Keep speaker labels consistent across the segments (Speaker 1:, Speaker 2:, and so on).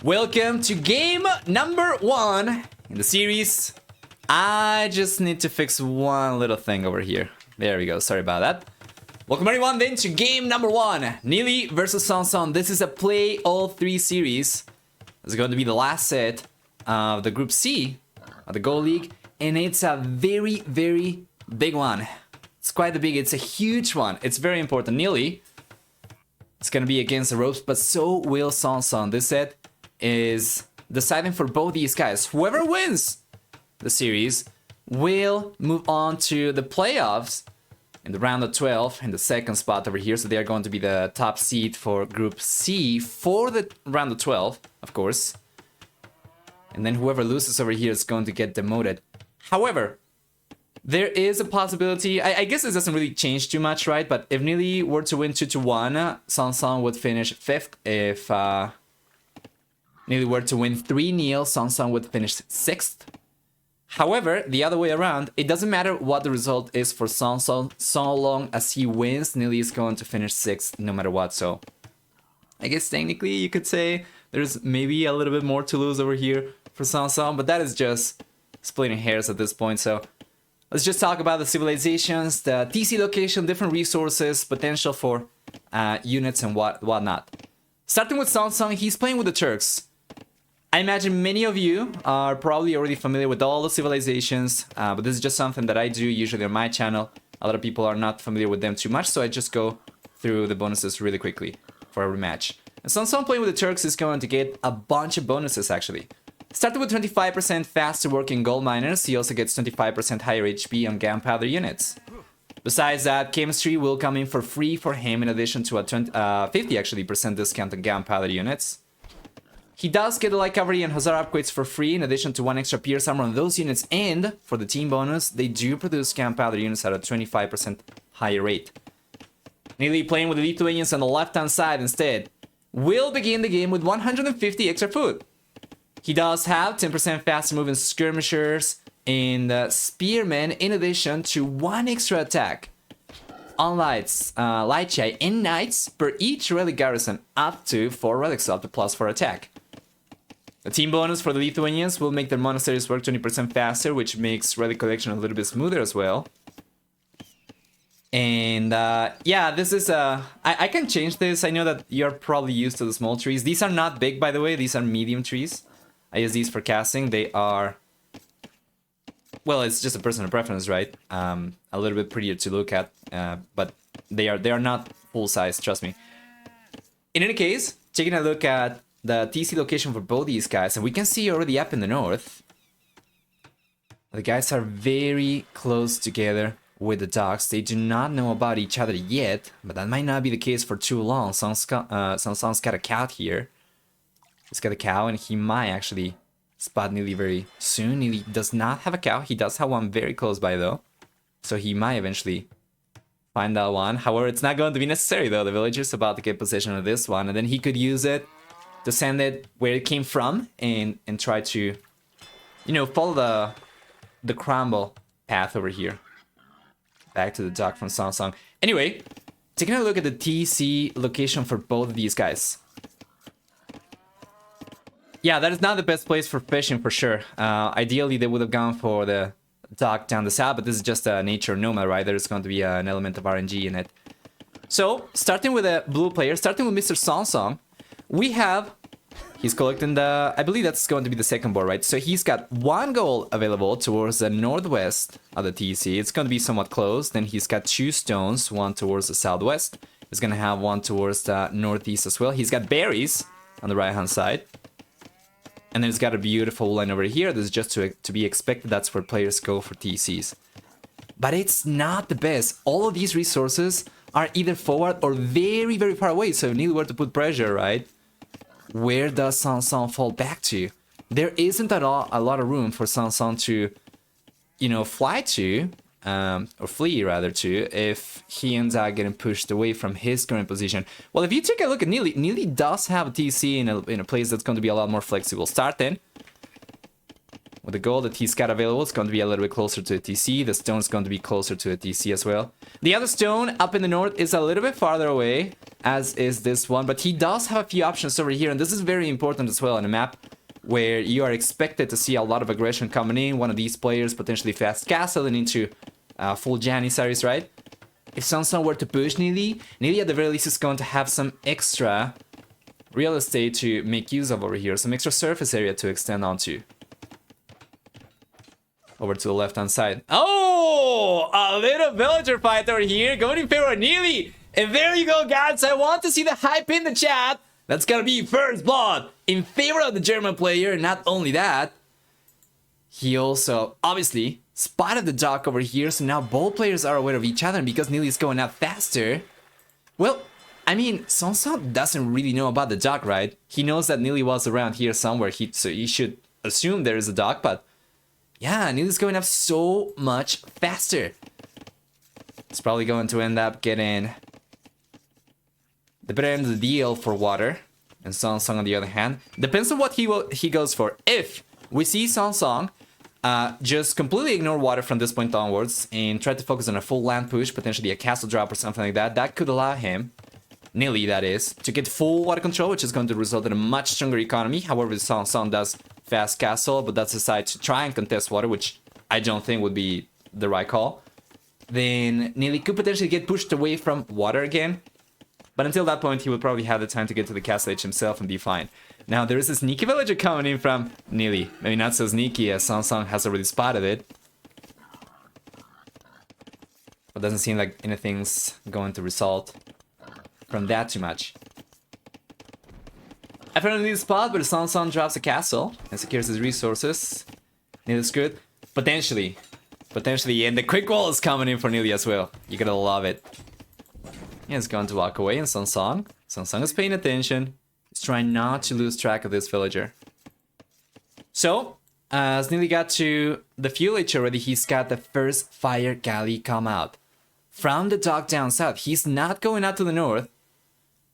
Speaker 1: Welcome to game number 1 in the series. I just need to fix one little thing over here. There we go, sorry about that. Welcome everyone then to game number 1. Nili versus SongSong. This is a play all 3 series. It's going to be the last set of the Group C of the Gold League. And it's a very, very big one. It's quite big, it's a huge one. It's very important. Nili is going to be against the ropes, but so will SongSong. This set is deciding for both these guys. Whoever wins the series will move on to the playoffs in the round of 12 in the second spot over here. So they are going to be the top seed for Group C for the round of 12, of course. And then whoever loses over here is going to get demoted. However, there is a possibility, I guess it doesn't really change too much, right? But if Nili were to win 2-1, SongSong would finish 5th. If Nili were to win 3-0, SongSong would finish 6th. However, the other way around, it doesn't matter what the result is for SongSong, so long as he wins, Nili is going to finish 6th no matter what. So I guess technically you could say there's maybe a little bit more to lose over here for SongSong, but that is just splitting hairs at this point. So let's just talk about the civilizations, the TC location, different resources, potential for units and whatnot. Starting with SongSong, he's playing with the Turks. I imagine many of you are probably already familiar with all the civilizations, but this is just something that I do usually on my channel. A lot of people are not familiar with them too much, so I just go through the bonuses really quickly for every match. And SongSong playing with the Turks is going to get a bunch of bonuses actually. Starting with 25% faster working gold miners, he also gets 25% higher HP on gunpowder units. Besides that, chemistry will come in for free for him in addition to a 50% discount on gunpowder units. He does get the light cavalry and Hussar upgrades for free in addition to 1 extra pierce armor on those units, and for the team bonus, they do produce gunpowder units at a 25% higher rate. Nili playing with the Lithuanians on the left hand side instead will begin the game with 150 extra food. He does have 10% faster moving skirmishers and spearmen in addition to 1 extra attack on lights, Lightai and knights per each relic garrison, up to 4 relics, up to +4 attack. The team bonus for the Lithuanians will make their monasteries work 20% faster, which makes relic collection a little bit smoother as well. And yeah, this is I can change this. I know that you're probably used to the small trees. These are not big, by the way. These are medium trees. I use these for casting. They are, well, it's just a personal preference, right? A little bit prettier to look at, but they are not full size, trust me. In any case, taking a look at the TC location for both these guys, and we can see already up in the north, the guys are very close together with the dogs. They do not know about each other yet, but that might not be the case for too long. SongSong's got a cow here. He's got a cow, and he might actually spot Nili very soon. Nili does not have a cow. He does have one very close by, though. So he might eventually find that one. However, it's not going to be necessary, though. The villager's about to get possession of this one, and then he could use it to send it where it came from and try to, you know, follow the crumble path over here. Back to the dock from SongSong. Anyway, taking a look at the TC location for both of these guys. Yeah, that is not the best place for fishing for sure. Ideally, they would have gone for the dock down the south, but this is just a nature nomad, right? There's going to be an element of RNG in it. So, starting with a blue player, starting with Mr. SongSong, we have, he's collecting the, I believe that's going to be the second board, right? So he's got 1 gold available towards the northwest of the TC. It's going to be somewhat close. Then he's got 2 stones, 1 towards the southwest. He's going to have 1 towards the northeast as well. He's got berries on the right-hand side. And then he's got a beautiful line over here. This is just to be expected. That's where players go for TCs. But it's not the best. All of these resources are either forward or very, very far away. So you need where to put pressure, right? Where does SongSong fall back to? There isn't at all a lot of room for SongSong to, you know, fly to, or flee rather to, if he ends up getting pushed away from his current position. Well, if you take a look at Nili, Nili does have a TC in a place that's going to be a lot more flexible. Starting With the gold that he's got available, it's going to be a little bit closer to a TC. The stone is going to be closer to a TC as well. The other stone up in the north is a little bit farther away, as is this one. But he does have a few options over here, and this is very important as well on a map where you are expected to see a lot of aggression coming in. One of these players potentially fast castling into full Janissaries, right? If SongSong were to push Nili, Nili at the very least is going to have some extra real estate to make use of over here. Some extra surface area to extend onto. Over to the left-hand side. Oh! A little villager fight over here. Going in favor of Nili. And there you go, guys. I want to see the hype in the chat. That's gonna be first blood in favor of the German player. Not only that, he also, obviously, spotted the dock over here. So now both players are aware of each other. And because Nili is going out faster, well, I mean, SongSong doesn't really know about the dock, right? He knows that Nili was around here somewhere. So he should assume there is a dock, but yeah, Nili's going up so much faster. It's probably going to end up getting the better end of the deal for water. And SongSong on the other hand. Depends on what he goes for. If we see SongSong just completely ignore water from this point onwards and try to focus on a full land push, potentially a castle drop or something like that, that could allow him, Nili that is, to get full water control, which is going to result in a much stronger economy. However, SongSong does fast castle, but that's aside to try and contest water, which I don't think would be the right call. Then Nili could potentially get pushed away from water again. But until that point, he would probably have the time to get to the castle edge himself and be fine. Now, there is a sneaky villager coming in from Nili. Maybe not so sneaky as SongSong has already spotted it. But doesn't seem like anything's going to result from that too much. I found a new spot where SongSong drops a castle and secures his resources. Nili's good. Potentially. And the quick wall is coming in for Nili as well. You're gonna love it. He's going to walk away, and SongSong is paying attention. He's trying not to lose track of this villager. So, as Nili got to the fuel H already, he's got the first fire galley come out. From the dock down south. He's not going out to the north.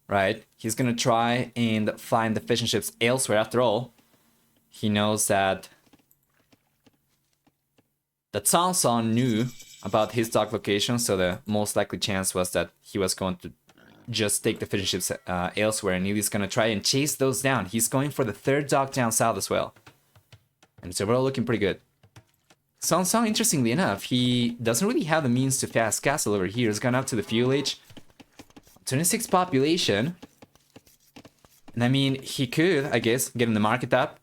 Speaker 1: Right? He's gonna try and find the fishing ships elsewhere. After all, he knows that SongSong knew about his dock location, so the most likely chance was that he was going to just take the fishing ships elsewhere, and Nili's gonna try and chase those down. He's going for the third dock down south as well. And it's overall looking pretty good. SongSong, interestingly enough, he doesn't really have the means to fast castle over here. He's gone up to the fuel age. 26 population. And I mean, he could, I guess, get in the market up.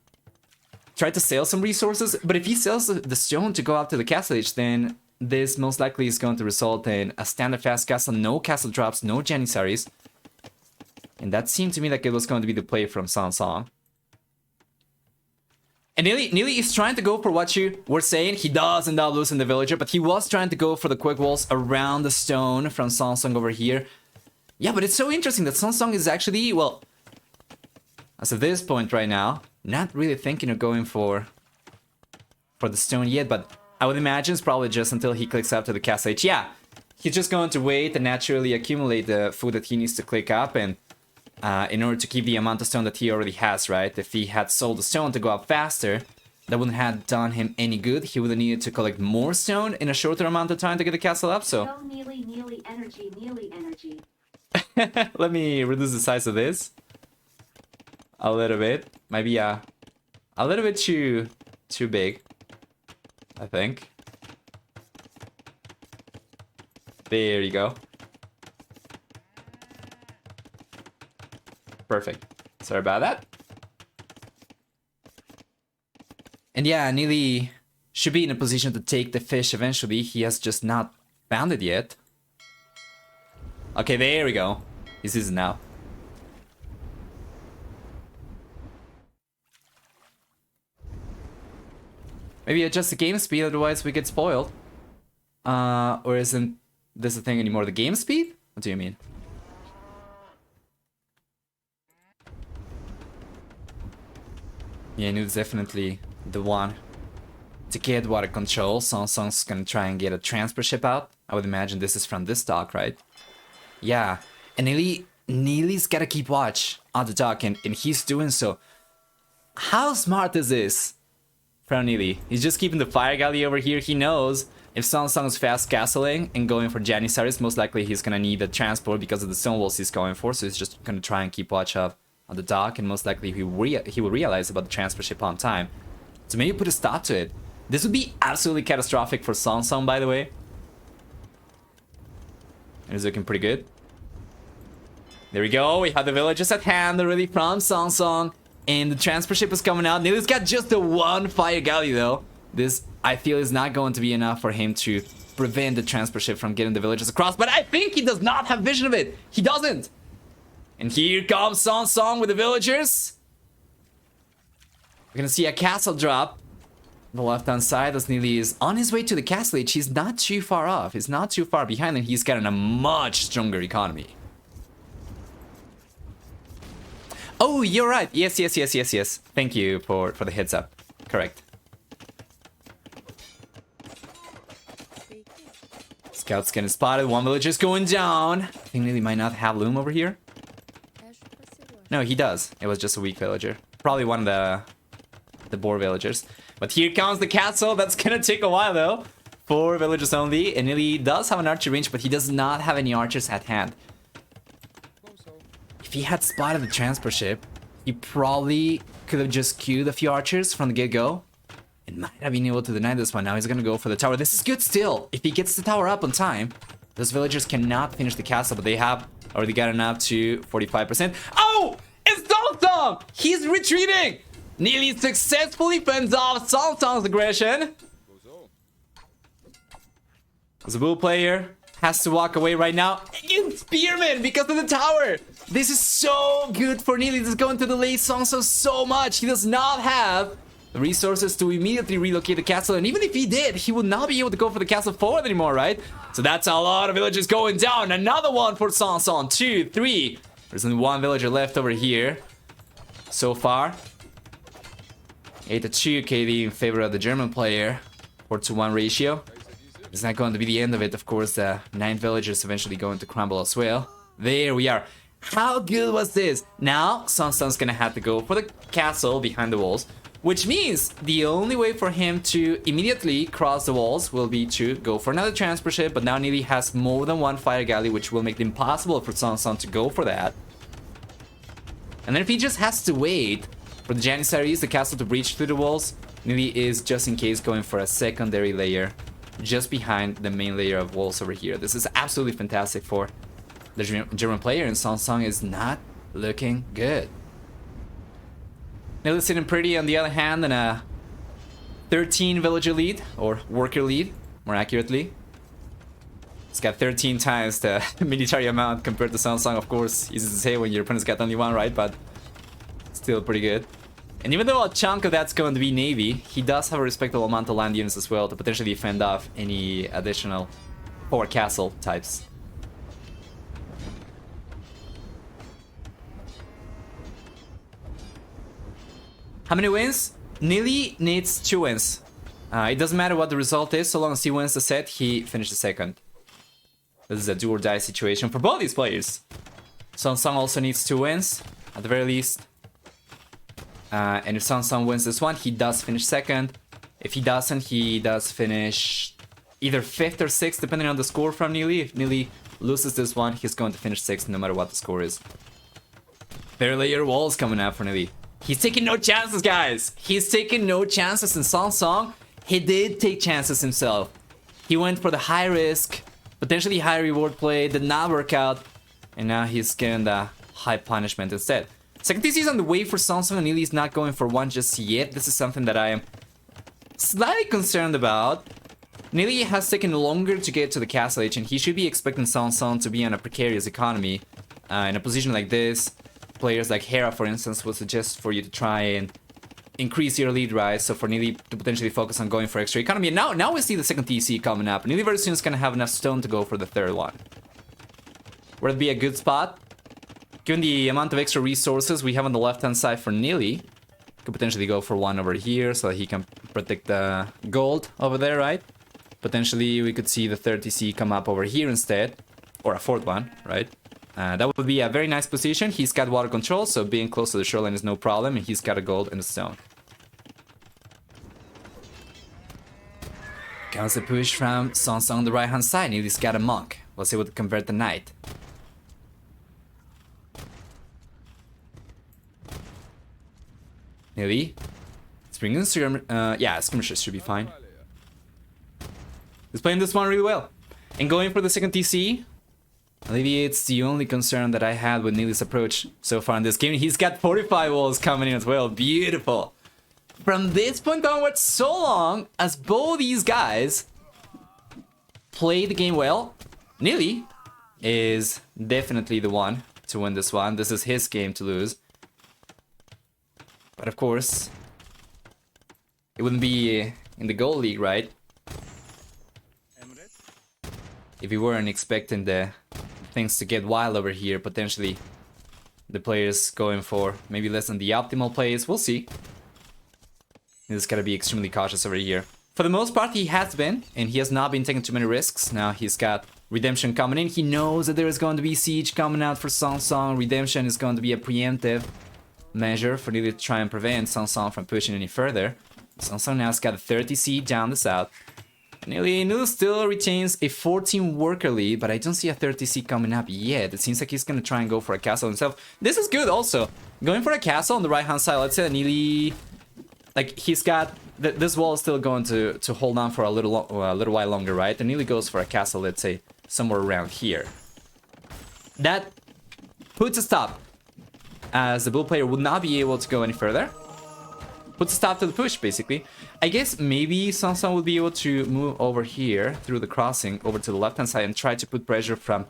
Speaker 1: Try to sell some resources. But if he sells the stone to go up to the castle age, then this most likely is going to result in a standard fast castle, no castle drops, no Janissaries. And that seemed to me like it was going to be the play from SongSong. And Nili is trying to go for what you were saying. He does end up losing the villager, but he was trying to go for the quick walls around the stone from SongSong over here. Yeah, but it's so interesting that SongSong is actually, well, as of this point right now, not really thinking of going for the stone yet, but I would imagine it's probably just until he clicks up to the castle H. Yeah, he's just going to wait and naturally accumulate the food that he needs to click up, and in order to keep the amount of stone that he already has, right? If he had sold the stone to go up faster, that wouldn't have done him any good. He would have needed to collect more stone in a shorter amount of time to get the castle up, so...
Speaker 2: No, Nili energy.
Speaker 1: Let me reduce the size of this a little bit. Maybe a little bit too big, I think. There you go. Perfect. Sorry about that. And yeah, Nili should be in a position to take the fish eventually. He has just not found it yet. Okay, there we go. He sees it now. Maybe adjust the game speed, otherwise we get spoiled. Or isn't this a thing anymore? The game speed? What do you mean? Yeah, Nude's definitely the one to get water control. SongSong's gonna try and get a transport ship out. I would imagine this is from this dock, right? Yeah, and Nili's gotta keep watch on the dock, and he's doing so. How smart is this? from Nili. He's just keeping the fire galley over here. He knows if SongSong is fast castling and going for Janissaries, most likely he's gonna need a transport because of the stone walls he's going for. So he's just gonna try and keep watch up on the dock, and most likely he will realize about the transport ship on time. So maybe put a stop to it. This would be absolutely catastrophic for SongSong, by the way. It's looking pretty good. There we go. We have the villagers at hand already from SongSong. And the transport ship is coming out. Nili's got just the one fire galley, though. This, I feel, is not going to be enough for him to prevent the transport ship from getting the villagers across. But I think he does not have vision of it. He doesn't. And here comes SongSong with the villagers. We're going to see a castle drop. The left-hand side as Nili is on his way to the castle age. He's not too far off. He's not too far behind, and he's got a much stronger economy. Oh, you're right. Yes. Thank you for the heads up. Correct. Scouts getting spotted. One villager's going down. I think Nili might not have loom over here. No, he does. It was just a weak villager. Probably one of the boar villagers. But here comes the castle. That's gonna take a while though. 4 villagers only. And Nili does have an archer range, but he does not have any archers at hand. If he had spotted the transport ship, he probably could have just queued a few archers from the get-go. And might have been able to deny this one. Now he's gonna go for the tower. This is good still. If he gets the tower up on time, those villagers cannot finish the castle, but they have already gotten up to 45%. Oh! It's SongSong! He's retreating! Nili successfully fends off SongSong's aggression. The blue player has to walk away right now. Against Spearman because of the tower. This is so good for Nili. This is going to delay SongSong so much. He does not have the resources to immediately relocate the castle. And even if he did, he would not be able to go for the castle forward anymore, right? So that's a lot of villagers going down. Another one for SongSong. 2, 3. There's only one villager left over here. So far. 8-2 KD in favor of the German player. 4-to-1 ratio. It's not going to be the end of it. Of course, the 9 villagers eventually going to crumble as well. There we are. How good was this? Now, SongSong's gonna have to go for the castle behind the walls. Which means the only way for him to immediately cross the walls will be to go for another transport ship. But now Nili has more than one fire galley, which will make it impossible for SongSong to go for that. And then if he just has to wait for the Janissaries, the castle, to breach through the walls, Nili is just in case going for a secondary layer just behind the main layer of walls over here. This is absolutely fantastic for the German player, and SongSong is not looking good. Nili sitting pretty on the other hand in a 13 villager lead, or worker lead, more accurately. It's got 13 times the military amount compared to SongSong, of course. Easy to say when your opponent's got only one, right? But still pretty good. And even though a chunk of that's going to be Navy, he does have a respectable amount of land units as well to potentially fend off any additional 4 castle types. How many wins? Nili needs 2 wins. It doesn't matter what the result is, so long as he wins the set, he finishes second. This is a do or die situation for both these players. SongSong also needs 2 wins, at the very least. And if SongSong wins this one, he does finish second. If he doesn't, he does finish either 5th or 6th, depending on the score from Nili. If Nili loses this one, he's going to finish 6th, no matter what the score is. Third layer walls coming out for Nili. He's taking no chances, guys. He's taking no chances in SongSong. He did take chances himself. He went for the high risk, potentially high reward play, did not work out. And now he's getting the high punishment instead. Second TC is on the way for SongSong, and Nili is not going for one just yet. This is something that I am slightly concerned about. Nili has taken longer to get to the castle age, and he should be expecting SongSong to be on a precarious economy. In a position like this, players like Hera, for instance, would suggest for you to try and increase your lead rise, so for Nili to potentially focus on going for extra economy. And now we see the second TC coming up. Nili very soon is going to have enough stone to go for the third one. Would it be a good spot? Given the amount of extra resources we have on the left-hand side for Nili, could potentially go for one over here so that he can protect the gold over there, right? Potentially we could see the third TC come up over here instead, or a fourth one, right? That would be a very nice position. He's got water control, so being close to the shoreline is no problem, and he's got a gold and a stone. Comes the push from SongSong on the right hand side. Nili's got a monk. Was able to convert the knight. Nili. Let's bring in skirmishers should be fine. He's playing this one really well. And going for the second TC alleviates the only concern that I had with Nili's approach so far in this game. He's got 45 walls coming in as well. Beautiful. From this point onwards, so long as both these guys play the game well, Nili is definitely the one to win this one. This is his game to lose. But of course, it wouldn't be in the gold league, right? If we weren't expecting the things to get wild over here, potentially the players going for maybe less than the optimal plays. We'll see. He's got to be extremely cautious over here. For the most part, he has been, and he has not been taking too many risks. Now he's got Redemption coming in. He knows that there is going to be Siege coming out for SongSong. Redemption is going to be a preemptive measure for Nili to try and prevent SongSong from pushing any further. SongSong now has got a 30 seed down the south. Nili still retains a 14 worker lead, but I don't see a 30 seed coming up yet. It seems like he's going to try and go for a castle himself. This is good also. Going for a castle on the right hand side. Let's say that Nili, like, he's got this wall is still going to hold on for a little while longer, right? And Nili goes for a castle, let's say somewhere around here. That puts a stop, as the blue player would not be able to go any further. Puts a stop to the push, basically. I guess maybe SongSong would be able to move over here through the crossing over to the left-hand side and try to put pressure from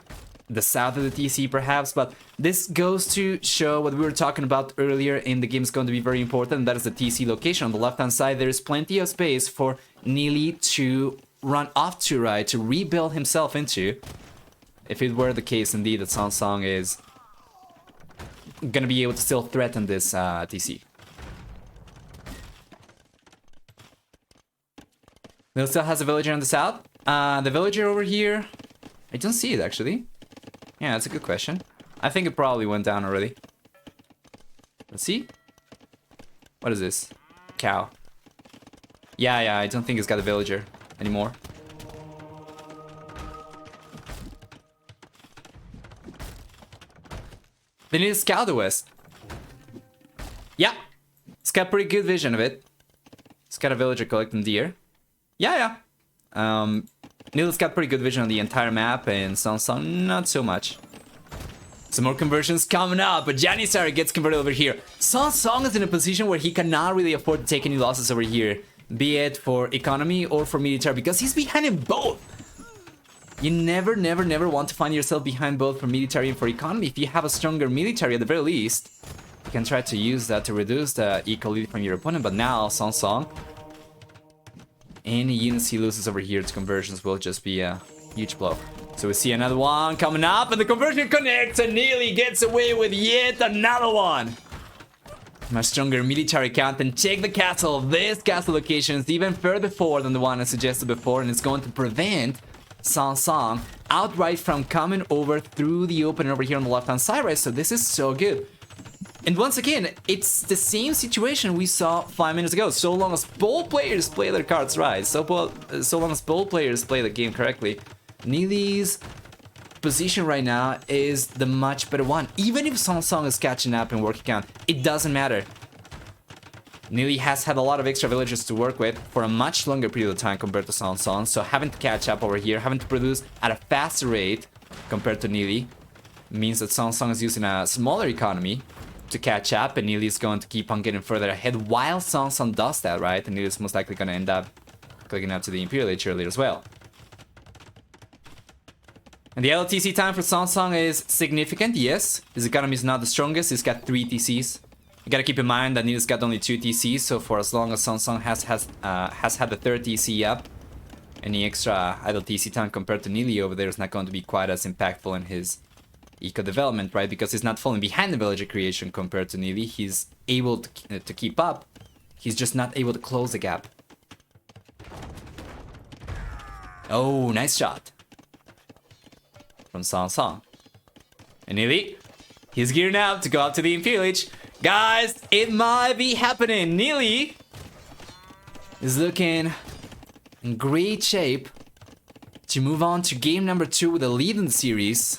Speaker 1: the south of the TC, perhaps. But this goes to show what we were talking about earlier in the game is going to be very important. That is the TC location. On the left-hand side, there is plenty of space for Nili to run off to, right, to rebuild himself into. If it were the case, indeed, that SongSong is going to be able to still threaten this TC. Nili still has a villager on the south. The villager over here, I don't see it actually. Yeah, that's a good question. I think it probably went down already. Let's see. What is this? Cow. Yeah, I don't think it's got a villager anymore. They need to scout the west. Yeah. It's got pretty good vision of it. It's got a villager collecting deer. Yeah. Nili's got pretty good vision on the entire map, and SongSong not so much. Some more conversions coming up, but Janissary gets converted over here. SongSong is in a position where he cannot really afford to take any losses over here, be it for economy or for military, because he's behind in both. You never want to find yourself behind both for military and for economy. If you have a stronger military at the very least, you can try to use that to reduce the eco lead from your opponent, but now SongSong, any units he loses over here to conversions will just be a huge blow. So we see another one coming up, and the conversion connects, and Nili gets away with yet another one. Much stronger military count, and check the castle. This castle location is even further forward than the one I suggested before, and it's going to prevent SongSong outright from coming over through the opening over here on the left-hand side, right? So this is so good. And once again, it's the same situation we saw 5 minutes ago. So long as both players play their cards right, so long as both players play the game correctly, Nili's position right now is the much better one. Even if SongSong is catching up in working count, it doesn't matter. Nili has had a lot of extra villagers to work with for a much longer period of time compared to SongSong, so having to catch up over here, having to produce at a faster rate compared to Nili, means that SongSong is using a smaller economy to catch up, and Nili is going to keep on getting further ahead while SongSong does that, right? And Nili is most likely going to end up clicking up to the Imperial Age earlier as well. And the LTC time for SongSong is significant, yes. His economy is not the strongest, he's got 3 TCs. You gotta keep in mind that Nili's got only 2 TCs, so for as long as SongSong has had the 3rd TC up, any extra idle TC time compared to Nili over there is not going to be quite as impactful in his eco development, right? Because he's not falling behind the villager creation compared to Nili. He's able to keep up. He's just not able to close the gap. Oh, nice shot from SongSong. And Nili, he's gearing up to go up to the Imperial Age. Guys, it might be happening. Nili is looking in great shape to move on to game number 2 with a lead in the series.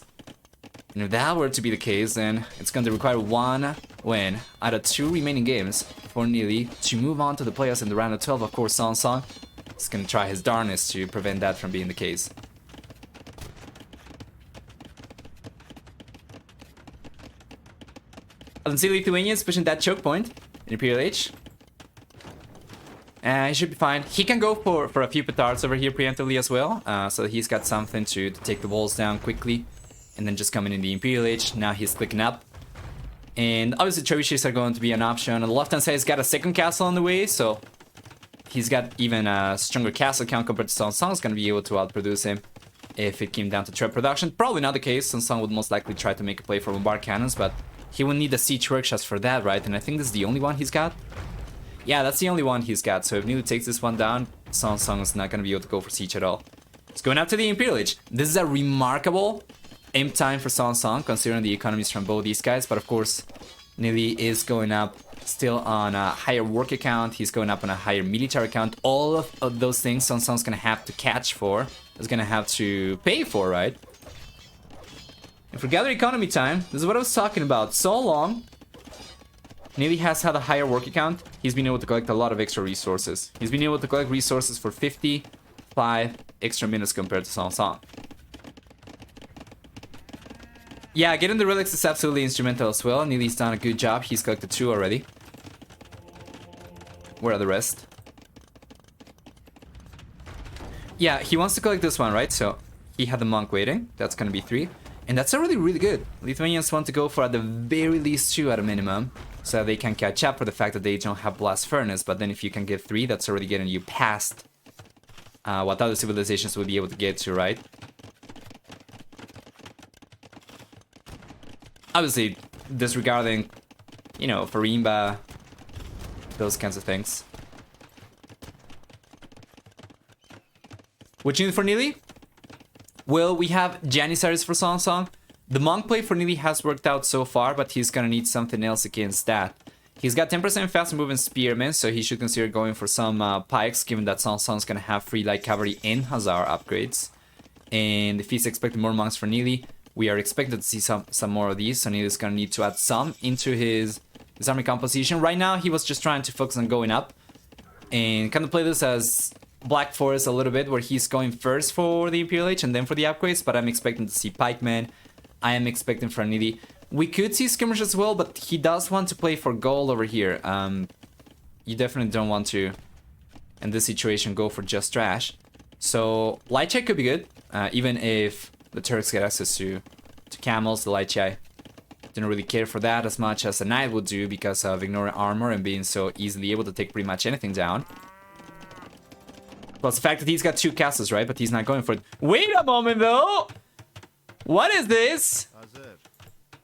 Speaker 1: And if that were to be the case, then it's going to require 1 win out of 2 remaining games for Nili to move on to the playoffs in the round of 12. Of course, SongSong is going to try his darnest to prevent that from being the case. I can see Lithuania is pushing that choke point in Imperial H. He should be fine. He can go for a few petards over here preemptively as well. So he's got something to take the walls down quickly. And then just coming in the Imperial H. Now he's clicking up. And obviously trebuchets are going to be an option. On the left hand side, he's got a second castle on the way. So he's got even a stronger castle count compared to SongSong. Is going to be able to outproduce him if it came down to trap production. Probably not the case. SongSong would most likely try to make a play for bombard cannons. But he would need the siege workshops for that, right? And I think this is the only one he's got. Yeah, that's the only one he's got. So if Nili takes this one down, SongSong is not going to be able to go for siege at all. It's going up to the Imperial Age. This is a remarkable aim time for SongSong, considering the economies from both these guys. But of course, Nili is going up still on a higher work account. He's going up on a higher military account. All of those things SongSong's going to have to catch for. Is going to have to pay for, right? And for gather economy time, this is what I was talking about. So long, Nili has had a higher work account. He's been able to collect a lot of extra resources. He's been able to collect resources for 55 extra minutes compared to SongSong. Yeah, getting the relics is absolutely instrumental as well. Nili's done a good job. He's collected 2 already. Where are the rest? Yeah, he wants to collect this one, right? So he had the monk waiting. That's going to be 3. And that's already really good. Lithuanians want to go for at the very least 2 at a minimum, so that they can catch up for the fact that they don't have Blast Furnace. But then if you can get 3, that's already getting you past what other civilizations would be able to get to, right? Obviously, disregarding, you know, Farimba, those kinds of things. What you need for Nili? Well, we have Janissaries for SongSong. The monk play for Nili has worked out so far, but he's gonna need something else against that. He's got 10% faster moving spearmen, so he should consider going for some pikes, given that SongSong's gonna have free light cavalry and Hazar upgrades. And if he's expecting more monks for Nili, we are expected to see some more of these, so Nili's gonna need to add some into his army composition. Right now, he was just trying to focus on going up and kind of play this as Black Forest a little bit, where he's going first for the Imperial Age and then for the upgrades, but I'm expecting to see pikemen. I am expecting for Nili. We could see skirmish as well, but he does want to play for gold over here. You definitely don't want to, in this situation, go for just trash. So light check could be good, even if the Turks get access to camels. The light check didn't really care for that as much as a knight would do because of ignoring armor and being so easily able to take pretty much anything down. Plus the fact that he's got 2 castles, right? But he's not going for it. Wait a moment, though! What is this?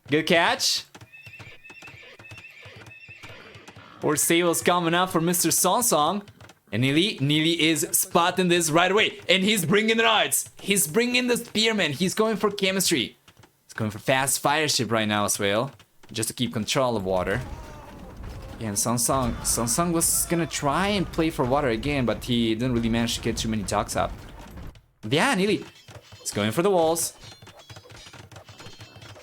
Speaker 1: Good catch. Four stables coming up for Mr. SongSong. And Nili is spotting this right away. And he's bringing the knights. He's bringing the spearmen. He's going for chemistry. He's going for fast fire ship right now as well, just to keep control of water. Yeah, and SongSong was gonna try and play for water again, but he didn't really manage to get too many docks up. Yeah, Nili is going for the walls.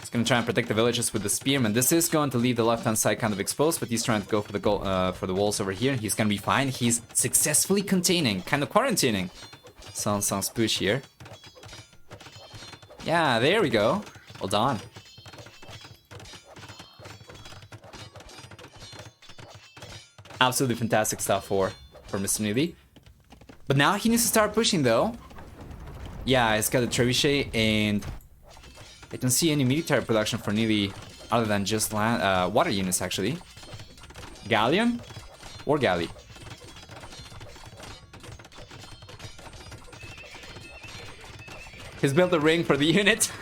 Speaker 1: He's gonna try and protect the villages with the spearmen. This is going to leave the left-hand side kind of exposed, but he's trying to go for the goal, for the walls over here. He's gonna be fine. He's successfully containing, kind of quarantining SongSong's push here. Yeah, there we go. Well done. Absolutely fantastic stuff for Mr. Nili. But now he needs to start pushing though. Yeah, he's got a trebuchet, and I don't see any military production for Nili other than just land, water units actually. Galleon or galley? He's built a ring for the unit.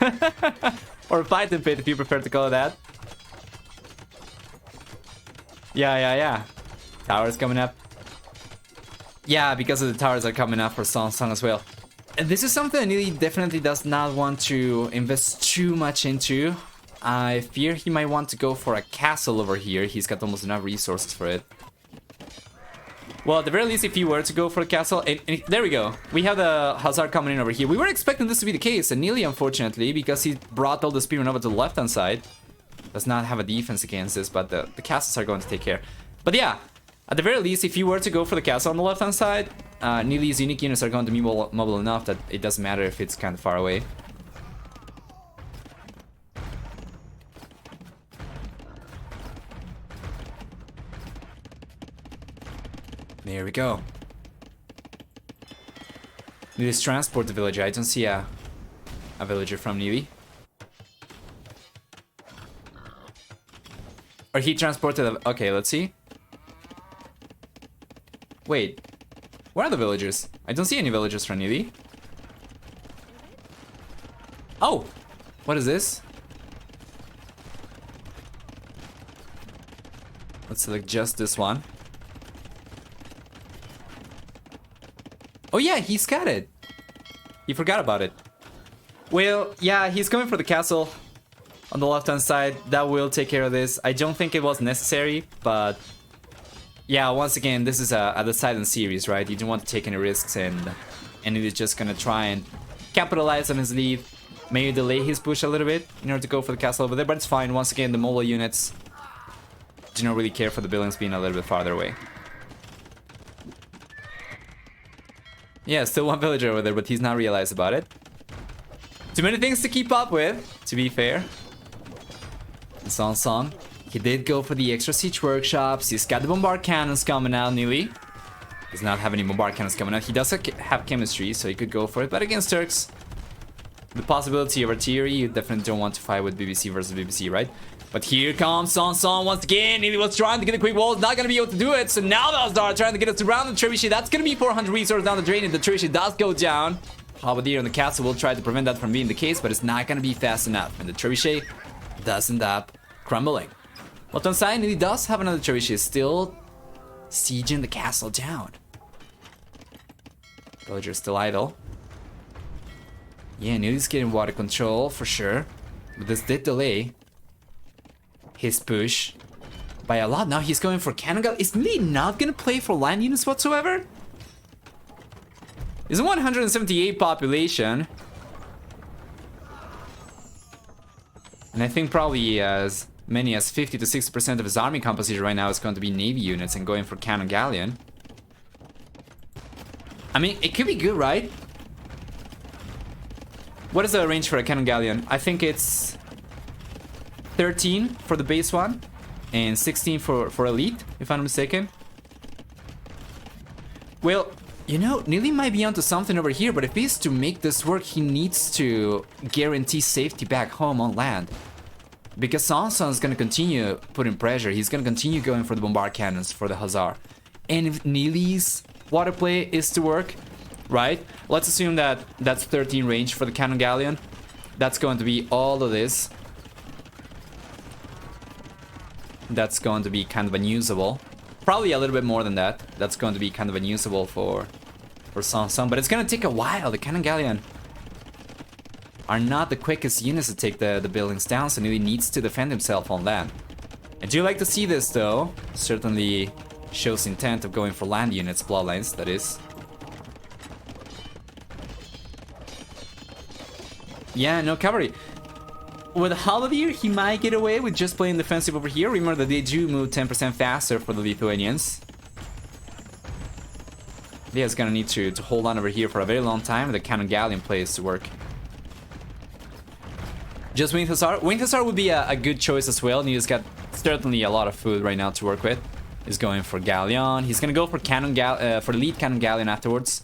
Speaker 1: Or a fighting pit if you prefer to call it that. Yeah. Towers coming up. Yeah, because of the towers are coming up for SongSong as well. And this is something that Nili definitely does not want to invest too much into. I fear he might want to go for a castle over here. He's got almost enough resources for it. Well, at the very least, if you were to go for the castle... And there we go. We have the Hazard coming in over here. We were expecting this to be the case. And Nili, unfortunately, because he brought all the spearmen over to the left-hand side, does not have a defense against this, but the castles are going to take care. But yeah, at the very least, if you were to go for the castle on the left-hand side, Nili's unique units are going to be mobile enough that it doesn't matter if it's kind of far away. There we go. Nili's transport the villager. I don't see a villager from Nili. Or he transported a... Okay, let's see. Wait. Where are the villagers? I don't see any villagers from Nili. Oh! What is this? Let's select just this one. Oh yeah, he scattered. He forgot about it. Well, yeah, he's going for the castle on the left-hand side. That will take care of this. I don't think it was necessary, but yeah, once again, this is a silent series, right? You don't want to take any risks, and it is just gonna try and capitalize on his lead. Maybe delay his push a little bit in order to go for the castle over there, but it's fine. Once again, the mobile units do not really care for the buildings being a little bit farther away. Yeah, still one villager over there, but he's not realized about it. Too many things to keep up with, to be fair. And SongSong, he did go for the extra siege workshops. He's got the bombard cannons coming out, Nili. Does not have any bombard cannons coming out. He does have chemistry, so he could go for it. But against Turks, the possibility of artillery, you definitely don't want to fight with BBC versus BBC, right? But here comes SongSong once again. Nili was trying to get a quick wall, not gonna be able to do it. So now Valsdar trying to get us around the trebuchet. That's gonna be 400 resources down the drain if the trebuchet does go down. Halberdier on the castle will try to prevent that from being the case, but it's not gonna be fast enough. And the trebuchet does end up crumbling. But on side, Nili does have another trebuchet still sieging the castle down. Villager's still idle. Yeah, Nili's getting water control for sure. But this did delay his push by a lot. Now he's going for cannon gun. Is Nili not gonna play for land units whatsoever? It's a 178 population. And I think probably as many as 50 to 60% of his army composition right now is going to be navy units and going for cannon galleon. I mean, it could be good, right? What is the range for a cannon galleon? I think it's 13 for the base one and 16 for elite, if I'm not mistaken. Well, you know, Nili might be onto something over here, but if he's to make this work, he needs to guarantee safety back home on land. Because SongSong is going to continue putting pressure. He's going to continue going for the bombard cannons for the Hazard. And if Nili's water play is to work, right? Let's assume that that's 13 range for the cannon galleon. That's going to be all of this. That's going to be kind of unusable. Probably a little bit more than that. That's going to be kind of unusable for SongSong. But it's going to take a while. The cannon galleon are not the quickest units to take the buildings down, so Nili needs to defend himself on land. I do like to see this though. Certainly shows intent of going for land units, bloodlines, that is. Yeah, no cavalry. With Halberdier, he might get away with just playing defensive over here. Remember that they do move 10% faster for the Lithuanians. Leah's gonna need to hold on over here for a very long time. The cannon galleon plays to work. Just Winged Hussar. Winged Hussar would be a good choice as well. Nili's got certainly a lot of food right now to work with. He's going for galleon. He's gonna go for for elite cannon galleon afterwards.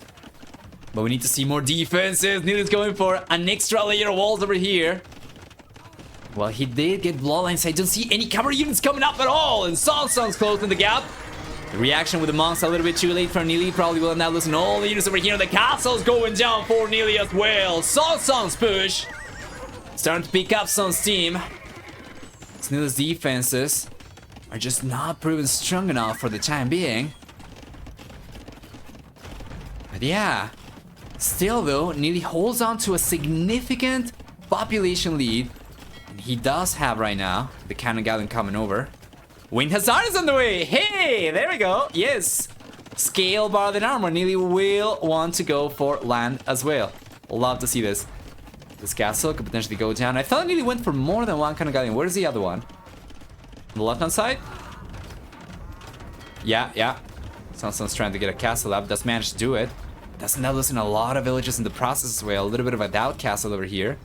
Speaker 1: But we need to see more defenses. Nili's going for an extra layer of walls over here. Well, he did get bloodlines. I don't see any cavalry units coming up at all. And SongSong's closing the gap. The reaction with the monks a little bit too late for Nili. Probably will end up losing all the units over here. The castle's going down for Nili as well. SongSong's push starting to pick up some steam. Nili's defenses are just not proven strong enough for the time being. But yeah, still though, Nili holds on to a significant population lead. And he does have right now the cannon galleon coming over. Winged Hussar is on the way. Hey, there we go. Yes. Scale bar than armor. Nili will want to go for land as well. Love to see this. This castle could potentially go down. I thought Nili went for more than one kind of galleon. Where's the other one? On the left-hand side? Yeah. SongSong's trying to get a castle up. Does manage to do it. Does end up losing a lot of villages in the process as well. A little bit of a doubt castle over here.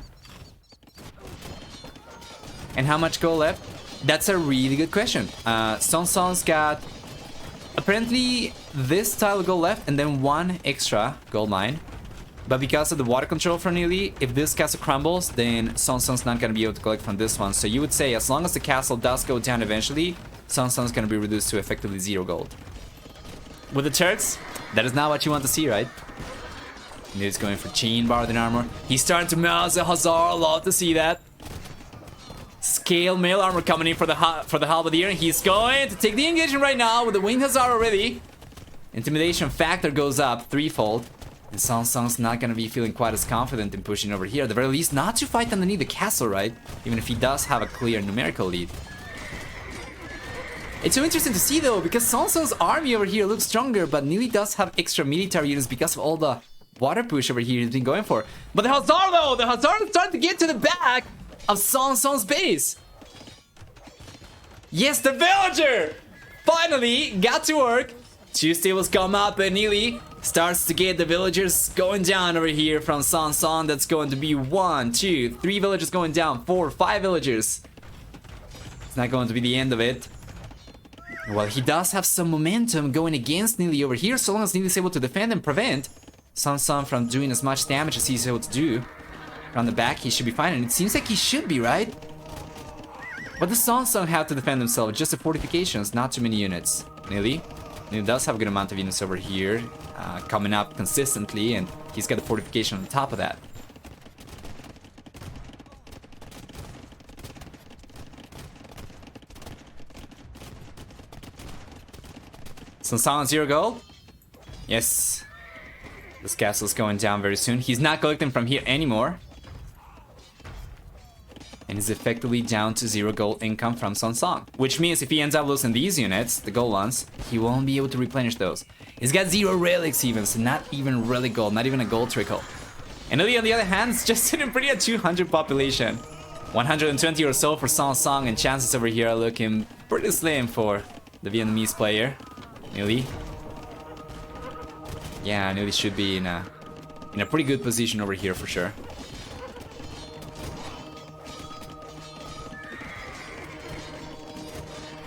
Speaker 1: And how much gold left? That's a really good question. SongSong's got apparently this tile of gold left and then one extra gold mine. But because of the water control from Nili, if this castle crumbles, then SongSong's not going to be able to collect from this one. So you would say as long as the castle does go down eventually, SongSong's going to be reduced to effectively 0 gold. With the turrets, that is not what you want to see, right? Nili's going for chain bar than armor. He's starting to mouse a Hussar. Love to see that. Scale mail armor coming in for the halberdier. He's going to take the engagement right now with the winged Hussar already. Intimidation factor goes up threefold. And SongSong's not going to be feeling quite as confident in pushing over here. At the very least, not to fight underneath the castle, right? Even if he does have a clear numerical lead. It's so interesting to see, though, because SongSong's army over here looks stronger, but Nili does have extra military units because of all the water push over here he's been going for. But the Hussar, though! The Hussar is starting to get to the back of SongSong's base. Yes, the villager! Finally got to work. 2 stables come up and Nili starts to get the villagers going down over here from SongSong. That's going to be 1, 2, 3 villagers going down, 4, 5 villagers. It's not going to be the end of it. Well, he does have some momentum going against Nili over here, so long as Nili is able to defend and prevent SongSong from doing as much damage as he's able to do. Around the back, he should be fine, and it seems like he should be, right? What does SongSong have to defend himself? Just the fortifications, not too many units. Nili does have a good amount of units over here, coming up consistently, and he's got the fortification on top of that. SongSong on 0 gold? Yes. This castle's going down very soon. He's not collecting from here anymore. And he's effectively down to 0 gold income from SongSong. Which means if he ends up losing these units, the gold ones, he won't be able to replenish those. He's got 0 relics even, so not even really gold, not even a gold trickle. And Nili, on the other hand, is just sitting pretty at 200 population. 120 or so for SongSong, and chances over here are looking pretty slim for the Vietnamese player. Nili. Yeah, Nili should be in a pretty good position over here for sure.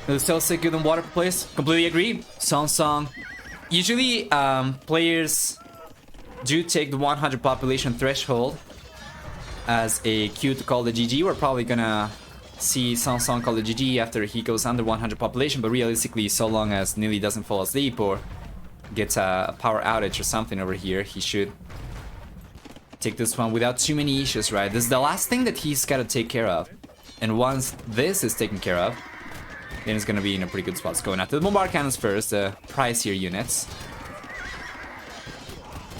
Speaker 1: The still say good on water place. Completely agree. SongSong. Usually, players do take the 100 population threshold as a cue to call the GG. We're probably gonna see SongSong call the GG after he goes under 100 population, but realistically, so long as Nili doesn't fall asleep or gets a power outage or something over here, he should take this one without too many issues, right? This is the last thing that he's got to take care of. And once this is taken care of, then it's gonna be in a pretty good spot. It's going after the bombard cannons first, the pricier units.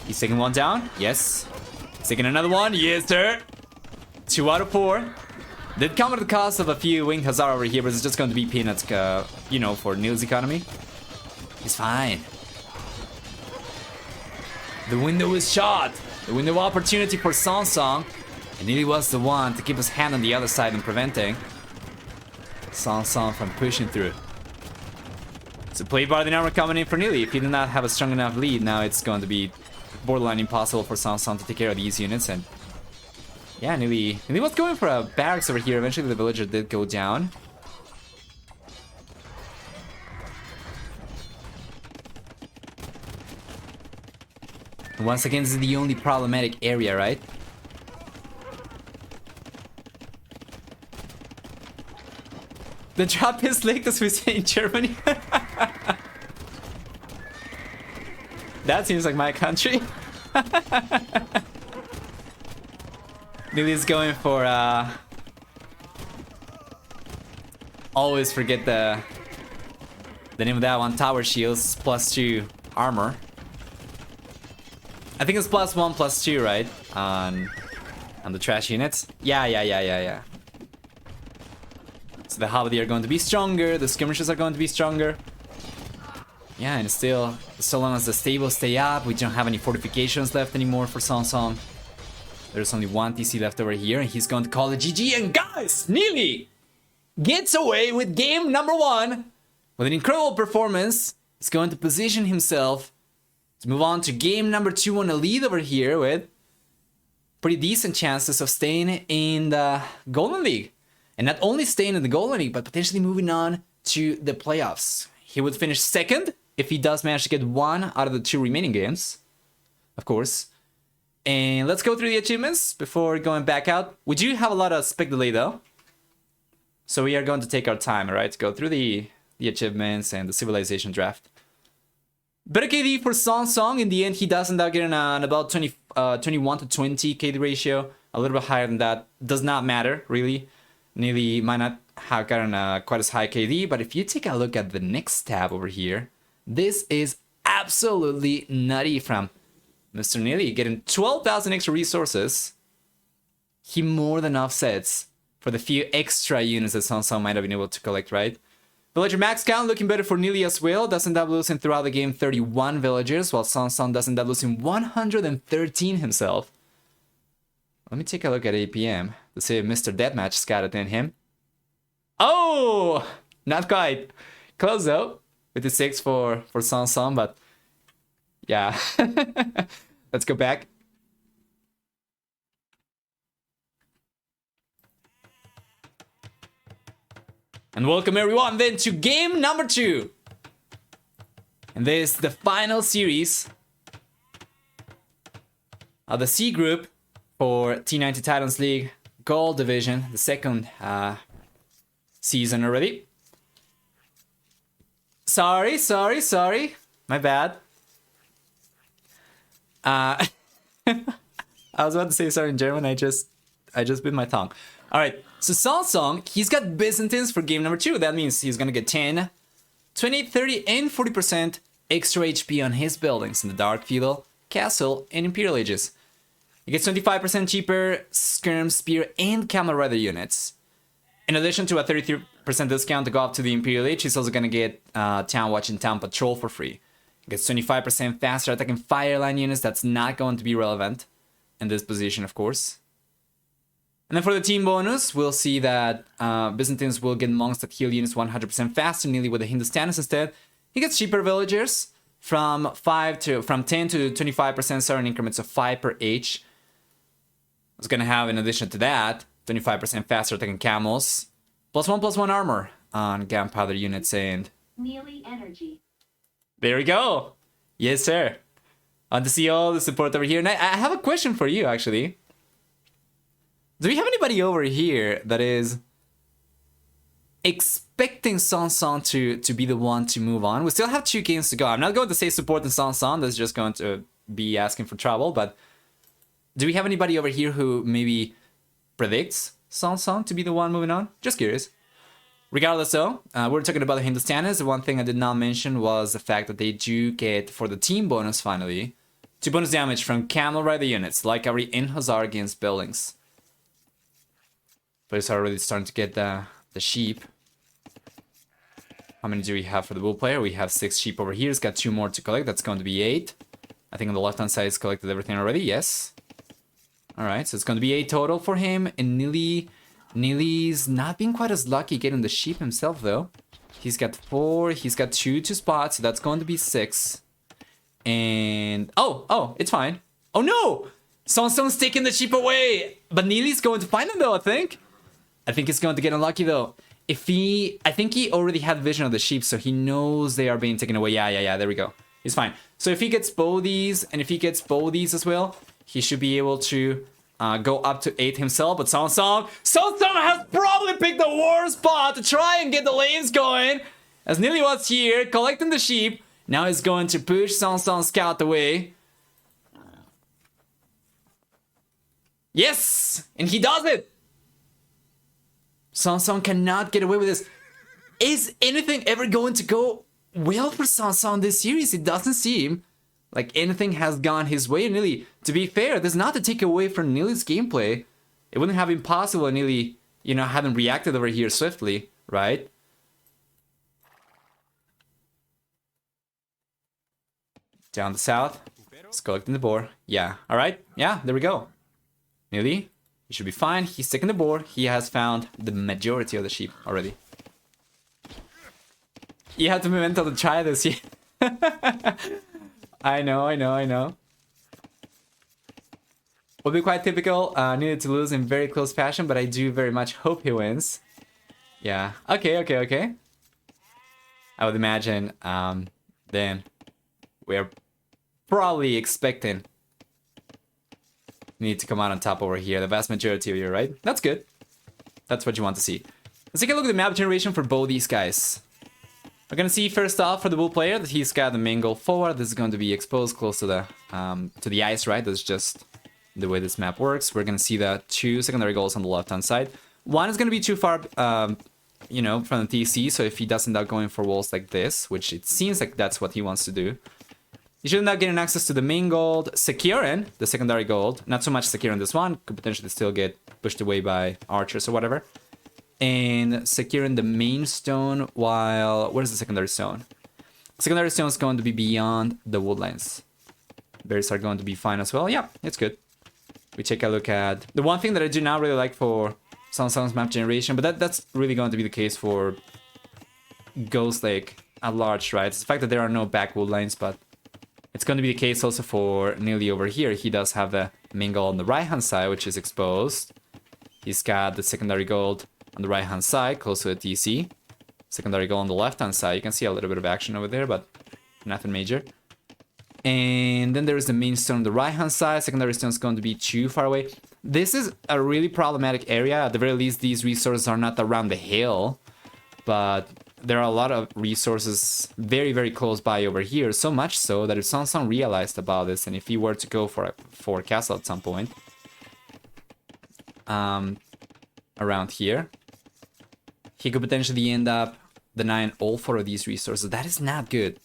Speaker 1: He's taking one down, yes. He's taking another one, yes sir. 2 out of 4. Did come at the cost of a few winged Hussar over here, but it's just going to be peanuts, you know, for Nil's economy. He's fine. The window is shot. The window of opportunity for SongSong. And Nili was the one to keep his hand on the other side and preventing SongSong from pushing through. So play bar the armor coming in for Nili. If he did not have a strong enough lead, now it's going to be borderline impossible for SongSong to take care of these units. And yeah, Nili was going for a barracks over here. Eventually the villager did go down. And once again, this is the only problematic area, right? The drop is linked, as we say in Germany. That seems like my country. Nili's going for always forget the name of that one. Tower shields +2 armor. I think it's +1 +2, right? On the trash units. Yeah. So the halberdier are going to be stronger, the skirmishers are going to be stronger. Yeah, and still, so long as the stables stay up, we don't have any fortifications left anymore for SongSong. There's only one TC left over here, and he's going to call it GG. And guys, Nili gets away with game number 1 with an incredible performance. He's going to position himself to move on to game number 2 on a lead over here with pretty decent chances of staying in the Golden League. And not only staying in the Golden League, but potentially moving on to the playoffs. He would finish second if he does manage to get 1 out of the 2 remaining games, of course. And let's go through the achievements before going back out. We do have a lot of spec delay though, so we are going to take our time, alright, to go through the achievements and the civilization draft. Better KD for SongSong. In the end, he does end up getting an about 21 to 20 KD ratio, a little bit higher than that. Does not matter, really. Nili might not have gotten quite as high KD, but if you take a look at the next tab over here, this is absolutely nutty from Mr. Nili, getting 12,000 extra resources. He more than offsets for the few extra units that SongSong might have been able to collect, right? Villager max count looking better for Nili as well. Does end up losing throughout the game 31 villagers, while SongSong does end up losing 113 himself. Let me take a look at APM to see if Mr. Deathmatch got it in him. Oh! Not quite. Close though. 56 for SongSong, but yeah. Let's go back. And welcome everyone then to game number 2. And this is the final series of the C group for T90 Titans League Gold Division, the second season already. Sorry. My bad. I was about to say sorry in German. I just bit my tongue. All right. So SongSong, he's got Byzantines for game number 2. That means he's gonna get 10, 20, 30, and 40% extra HP on his buildings in the Dark Feudal, Castle, and Imperial Ages. He gets 25% cheaper Skirm, Spear, and Camel Rider units. In addition to a 33% discount to go up to the Imperial Age, he's also gonna get Town Watch and Town Patrol for free. He gets 25% faster attacking Fireline units. That's not going to be relevant in this position, of course. And then for the team bonus, we'll see that Byzantines will get monks that heal units 100% faster, nearly with the Hindustanis instead. He gets cheaper villagers from 10 to 25% starting increments of 5 per H. It's gonna have, in addition to that, 25% faster attacking camels, +1/+1 armor on gunpowder units, and
Speaker 2: Nili energy.
Speaker 1: there we go. Yes, sir. Want to see all the support over here. And I have a question for you, actually. Do we have anybody over here that is expecting SongSong to be the one to move on? We still have 2 games to go. I'm not going to say support the SongSong. That's just going to be asking for trouble. But do we have anybody over here who maybe predicts SongSong to be the one moving on? Just curious. Regardless though, we're talking about the Hindustanis. The one thing I did not mention was the fact that they do get, for the team bonus finally, 2 bonus damage from Camel Rider units, like our Inhazar against buildings. Players are already starting to get the sheep. How many do we have for the bull player? We have 6 sheep over here. It's got 2 more to collect. That's going to be 8. I think on the left-hand side, it's collected everything already. Yes. Alright, so it's going to be 8 total for him. And Nili's not being quite as lucky getting the sheep himself, though. He's got 4. He's got 2 to spot, so that's going to be 6. And... Oh, it's fine. Oh, no! SongSong's taking the sheep away! But Nili's going to find him, though, I think. I think he's going to get unlucky, though. I think he already had vision of the sheep, so he knows they are being taken away. Yeah, there we go. He's fine. So if he gets both these, and if he gets both these as well, he should be able to go up to 8 himself. But SongSong has probably picked the worst spot to try and get the lanes going. As Nili was here, collecting the sheep. Now he's going to push SongSong Scout away. Yes! And he does it! SongSong cannot get away with this. Is anything ever going to go well for SongSong this series? It doesn't seem like anything has gone his way. Nili, to be fair, this is not to take away from Nili's gameplay. It wouldn't have been possible if Nili, hadn't reacted over here swiftly, right? Down the south. He's collecting the boar. Yeah, alright. Yeah, there we go. Nili, he should be fine. He's taking the boar. He has found the majority of the sheep already. You have to be mental to try this. I know. Will be quite typical. Needed to lose in very close fashion, but I do very much hope he wins. Yeah. Okay. I would imagine then we're probably expecting Need to come out on top over here. The vast majority of you, right? That's good. That's what you want to see. Let's take a look at the map generation for both these guys. We're gonna see first off for the bull player that he's got the main goal forward. This is going to be exposed close to the ice, right? That's just the way this map works. We're gonna see the 2 secondary goals on the left-hand side. One is gonna be too far, you know, from the TC. So if he does end up going for walls like this, which it seems like that's what he wants to do, he should end up getting access to the main gold, securing the secondary gold. Not so much securing this one, could potentially still get pushed away by archers or whatever. And securing the main stone while... Where's the secondary stone? Secondary stone is going to be beyond the woodlands. Berries are going to be fine as well. Yeah, it's good. We take a look at... The one thing that I do not really like for SongSong's map generation, but that's really going to be the case for Ghost Lake at large, right? It's the fact that there are no back woodlands, but it's going to be the case also for Nili over here. He does have the main gold on the right-hand side, which is exposed. He's got the secondary gold on the right-hand side, close to the TC. Secondary gold on the left-hand side. You can see a little bit of action over there, but nothing major. And then there is the main stone on the right-hand side. Secondary stone is going to be too far away. This is a really problematic area. At the very least, these resources are not around the hill, but there are a lot of resources very, very close by over here. So much so that if SongSong realized about this, and if he were to go for a castle at some point, around here, he could potentially end up denying all 4 of these resources. That is not good.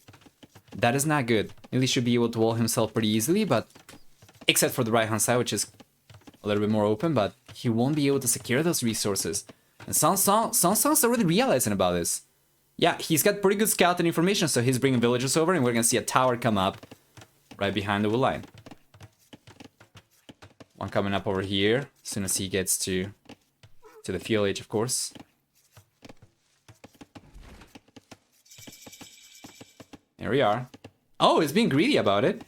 Speaker 1: That is not good. Nili should be able to wall himself pretty easily, but except for the right-hand side, which is a little bit more open, but he won't be able to secure those resources. And SongSong's already realizing about this. Yeah, he's got pretty good scouting information, so he's bringing villagers over, and we're gonna see a tower come up right behind the wood line. One coming up over here, as soon as he gets to the fuel age, of course. There we are. Oh, he's being greedy about it.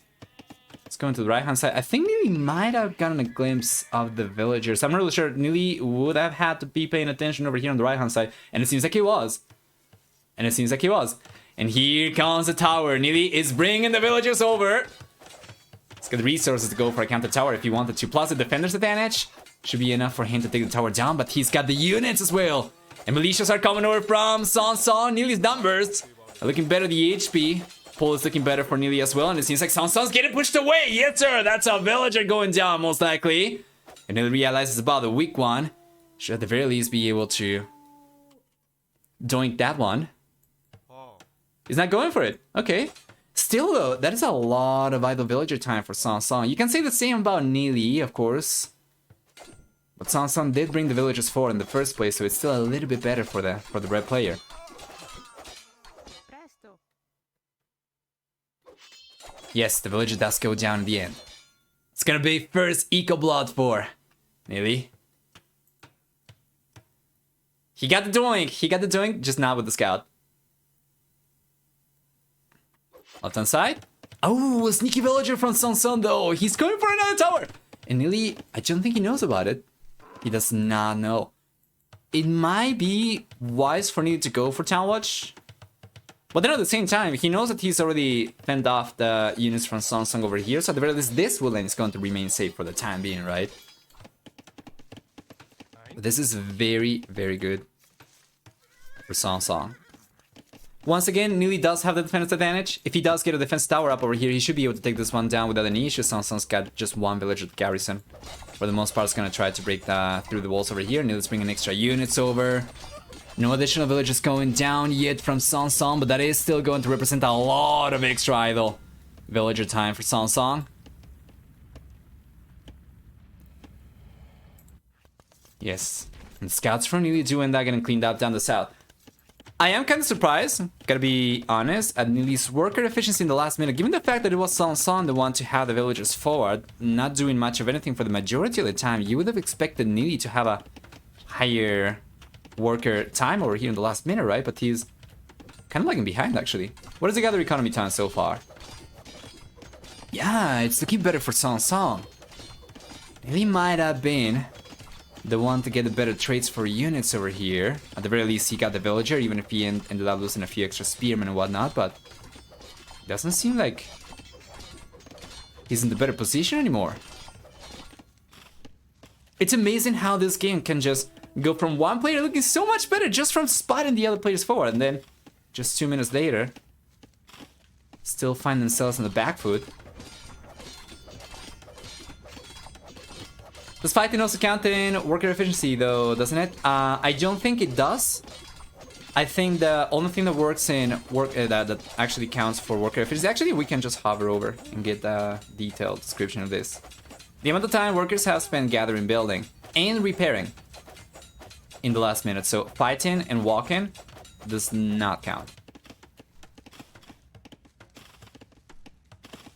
Speaker 1: Let's go into the right-hand side. I think Nili might have gotten a glimpse of the villagers. I'm not really sure. Nili would have had to be paying attention over here on the right-hand side, and it seems like he was. And here comes the tower. Nili is bringing the villagers over. He's got the resources to go for a counter tower if he wanted to. Plus the defender's advantage should be enough for him to take the tower down, but he's got the units as well. And militias are coming over from SongSong. Nili's numbers are looking better. The HP pull is looking better for Nili as well, and it seems like SongSong's getting pushed away. Yes, sir. That's a villager going down, most likely. And Nili realizes about the weak one. Should at the very least be able to doink that one. He's not going for it. Okay. Still, though, that is a lot of idle villager time for SongSong. You can say the same about Nili, of course. But SongSong did bring the villagers forward in the first place, so it's still a little bit better for the red player. Yes, the villager does go down in the end. It's gonna be first eco blood for Nili. He got the doink, just not with the scout. Left-hand side. Oh, a sneaky villager from SongSong though. He's going for another tower. And Nili, I don't think he knows about it. He does not know. It might be wise for Nili to go for Town Watch. But then at the same time, he knows that he's already fended off the units from SongSong over here. So at the very least, this woodland is going to remain safe for the time being, right? But this is very, very good for SongSong. Once again, Nili does have the defense advantage. If he does get a defense tower up over here, he should be able to take this one down without any issues. SongSong's got just one villager garrison. For the most part, it's going to try to break through the walls over here. Nili's bringing extra units over. No additional villagers going down yet from SongSong, but that is still going to represent a lot of extra idle villager time for SongSong. Yes. And scouts from Nili do end up getting cleaned up down the south. I am kind of surprised, gotta be honest, at Nili's worker efficiency in the last minute, given the fact that it was SongSong the one to have the villagers forward, not doing much of anything for the majority of the time. You would have expected Nili to have a higher worker time over here in the last minute, right? But he's kind of lagging behind, actually. What is the gather economy time so far? Yeah, it's looking better for SongSong. Nili might have been the one to get the better traits for units over here. At the very least, he got the villager, even if he ended up losing a few extra spearmen and whatnot, but doesn't seem like he's in the better position anymore. It's amazing how this game can just go from one player looking so much better just from spotting the other players forward, and then just 2 minutes later, still find themselves on the back foot. Does fighting also count in worker efficiency though, doesn't it? I don't think it does. I think the only thing that works in that actually counts for worker efficiency, actually we can just hover over and get a detailed description of this. The amount of time workers have spent gathering, building, and repairing in the last minute. So fighting and walking does not count.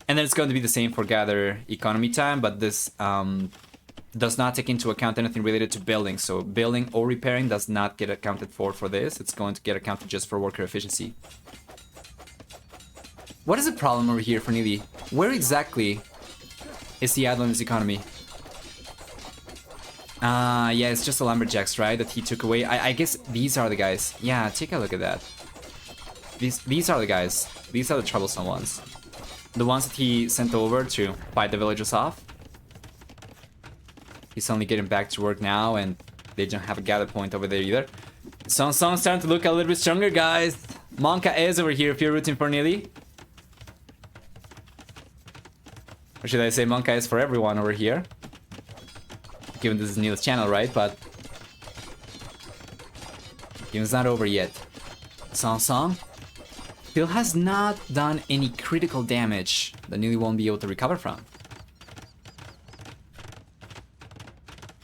Speaker 1: And then it's going to be the same for gather economy time, but this does not take into account anything related to building. So building or repairing does not get accounted for this. It's going to get accounted just for worker efficiency. What is the problem over here for Nili? Where exactly is the island's economy? Yeah, it's just the lumberjacks, right? That he took away. I guess these are the guys. Yeah, take a look at that. These are the guys. These are the troublesome ones. The ones that he sent over to fight the villagers off. He's only getting back to work now, and they don't have a gather point over there either. SongSong's starting to look a little bit stronger, guys. Monka is over here if you're rooting for Nili. Or should I say Monka is for everyone over here? Given this is Nili's channel, right? But game's not over yet. SongSong still has not done any critical damage that Nili won't be able to recover from.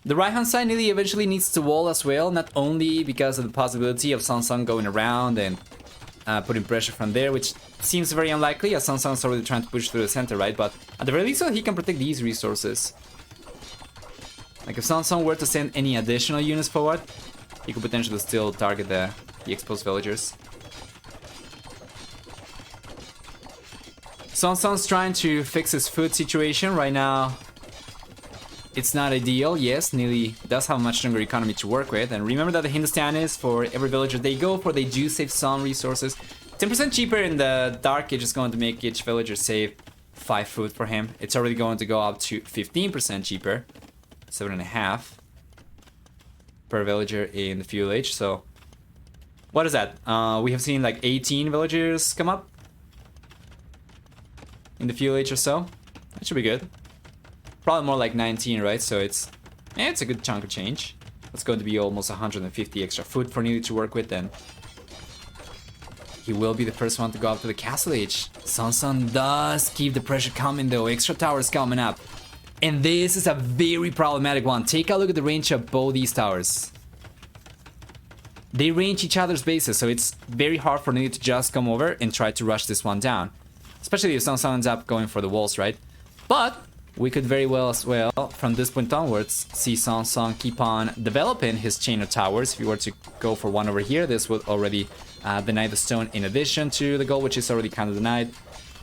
Speaker 1: The right hand side Nili eventually needs to wall as well, not only because of the possibility of SongSong going around and putting pressure from there, which seems very unlikely as SongSong's already trying to push through the center, right? But at the very least, he can protect these resources. Like if SongSong were to send any additional units forward, he could potentially still target the exposed villagers. SongSong's trying to fix his food situation right now. It's not ideal. Yes, Nili does have a much stronger economy to work with. And remember that the Hindustan is for every villager they go for, they do save some resources. 10% cheaper in the Dark Age is going to make each villager save 5 food for him. It's already going to go up to 15% cheaper. 7.5 per villager in the Fuel Age. So, what is that? We have seen like 18 villagers come up in the Fuel Age or so. That should be good. Probably more like 19, right? So it's a good chunk of change. It's going to be almost 150 extra food for Nili to work with then. He will be the first one to go up to the Castle Age. SongSong does keep the pressure coming though. Extra towers coming up. And this is a very problematic one. Take a look at the range of both these towers. They range each other's bases, so it's very hard for Nili to just come over and try to rush this one down. Especially if SongSong ends up going for the walls, right? But we could very well as well, from this point onwards, see SongSong keep on developing his chain of towers. If you were to go for one over here, this would already deny the stone in addition to the gold, which is already kind of denied.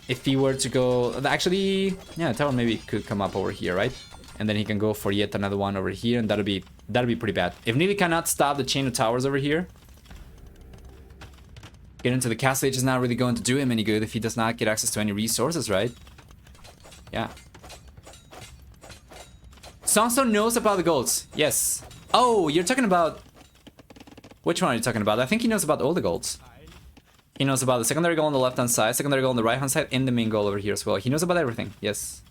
Speaker 1: If he were to go... Actually, yeah, the tower maybe could come up over here, right? And then he can go for yet another one over here, and that'll be pretty bad. If Nili cannot stop the chain of towers over here, getting to the Castle Age is not really going to do him any good if he does not get access to any resources, right? Yeah. SongSong knows about the golds. Yes. Oh, you're talking about... Which one are you talking about? I think he knows about all the golds. He knows about the secondary goal on the left-hand side, secondary goal on the right-hand side, and the main goal over here as well. He knows about everything. Yes.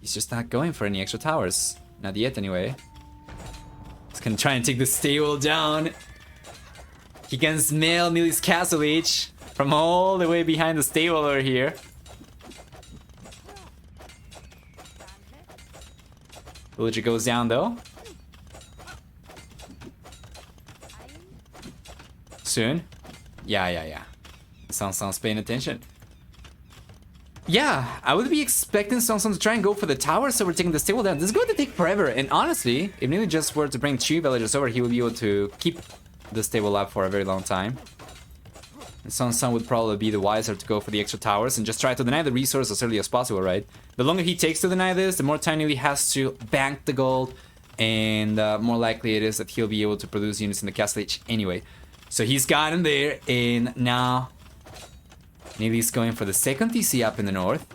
Speaker 1: He's just not going for any extra towers. Not yet, anyway. He's gonna try and take the stable down. He can smell Nili's Castle Age from all the way behind the stable over here. Lucho goes down though. Soon? Yeah. SongSong's paying attention. Yeah, I would be expecting SongSong to try and go for the tower, so we're taking the stable down. This is going to take forever, and honestly, if Nili just were to bring 2 villagers over, he would be able to keep the stable up for a very long time. And SongSong would probably be the wiser to go for the extra towers and just try to deny the resource as early as possible, right? The longer he takes to deny this, the more time Nili has to bank the gold, and more likely it is that he'll be able to produce units in the castle age anyway. So he's got him there, and now Nili's going for the second TC up in the north.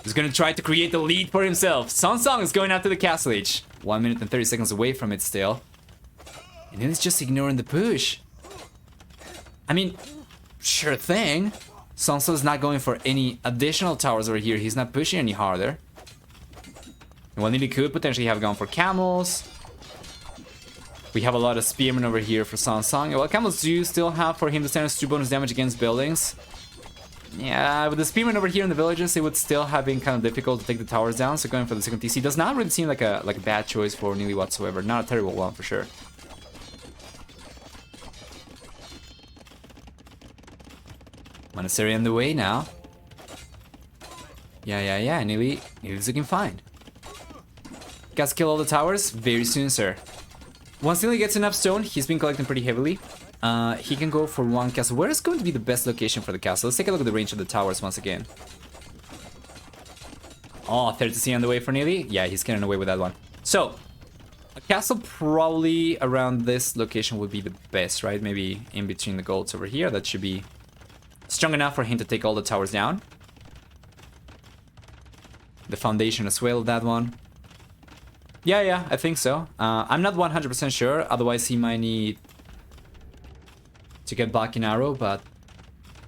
Speaker 1: He's going to try to create the lead for himself. SongSong is going after the castle age. 1 minute and 30 seconds away from it still. And Nili's just ignoring the push. I mean, sure thing. SongSong is not going for any additional towers over here. He's not pushing any harder. And while Nili could potentially have gone for camels. We have a lot of spearmen over here for SongSong. Well, camels do still have for him the standard 2 bonus damage against buildings. Yeah, with the spearmen over here in the villages, it would still have been kind of difficult to take the towers down. So going for the second TC does not really seem like a bad choice for Nili whatsoever. Not a terrible one for sure. Monastery on the way now. Yeah. Nili's looking fine. Guys, kill all the towers very soon, sir. Once Nili gets enough stone, he's been collecting pretty heavily. He can go for 1 castle. Where is going to be the best location for the castle? Let's take a look at the range of the towers once again. Oh, 30C on the way for Nili. Yeah, he's getting away with that one. So, a castle probably around this location would be the best, right? Maybe in between the golds over here. That should be strong enough for him to take all the towers down. The foundation as well of that one. Yeah, I think so. I'm not 100% sure. Otherwise, he might need to get back in arrow, but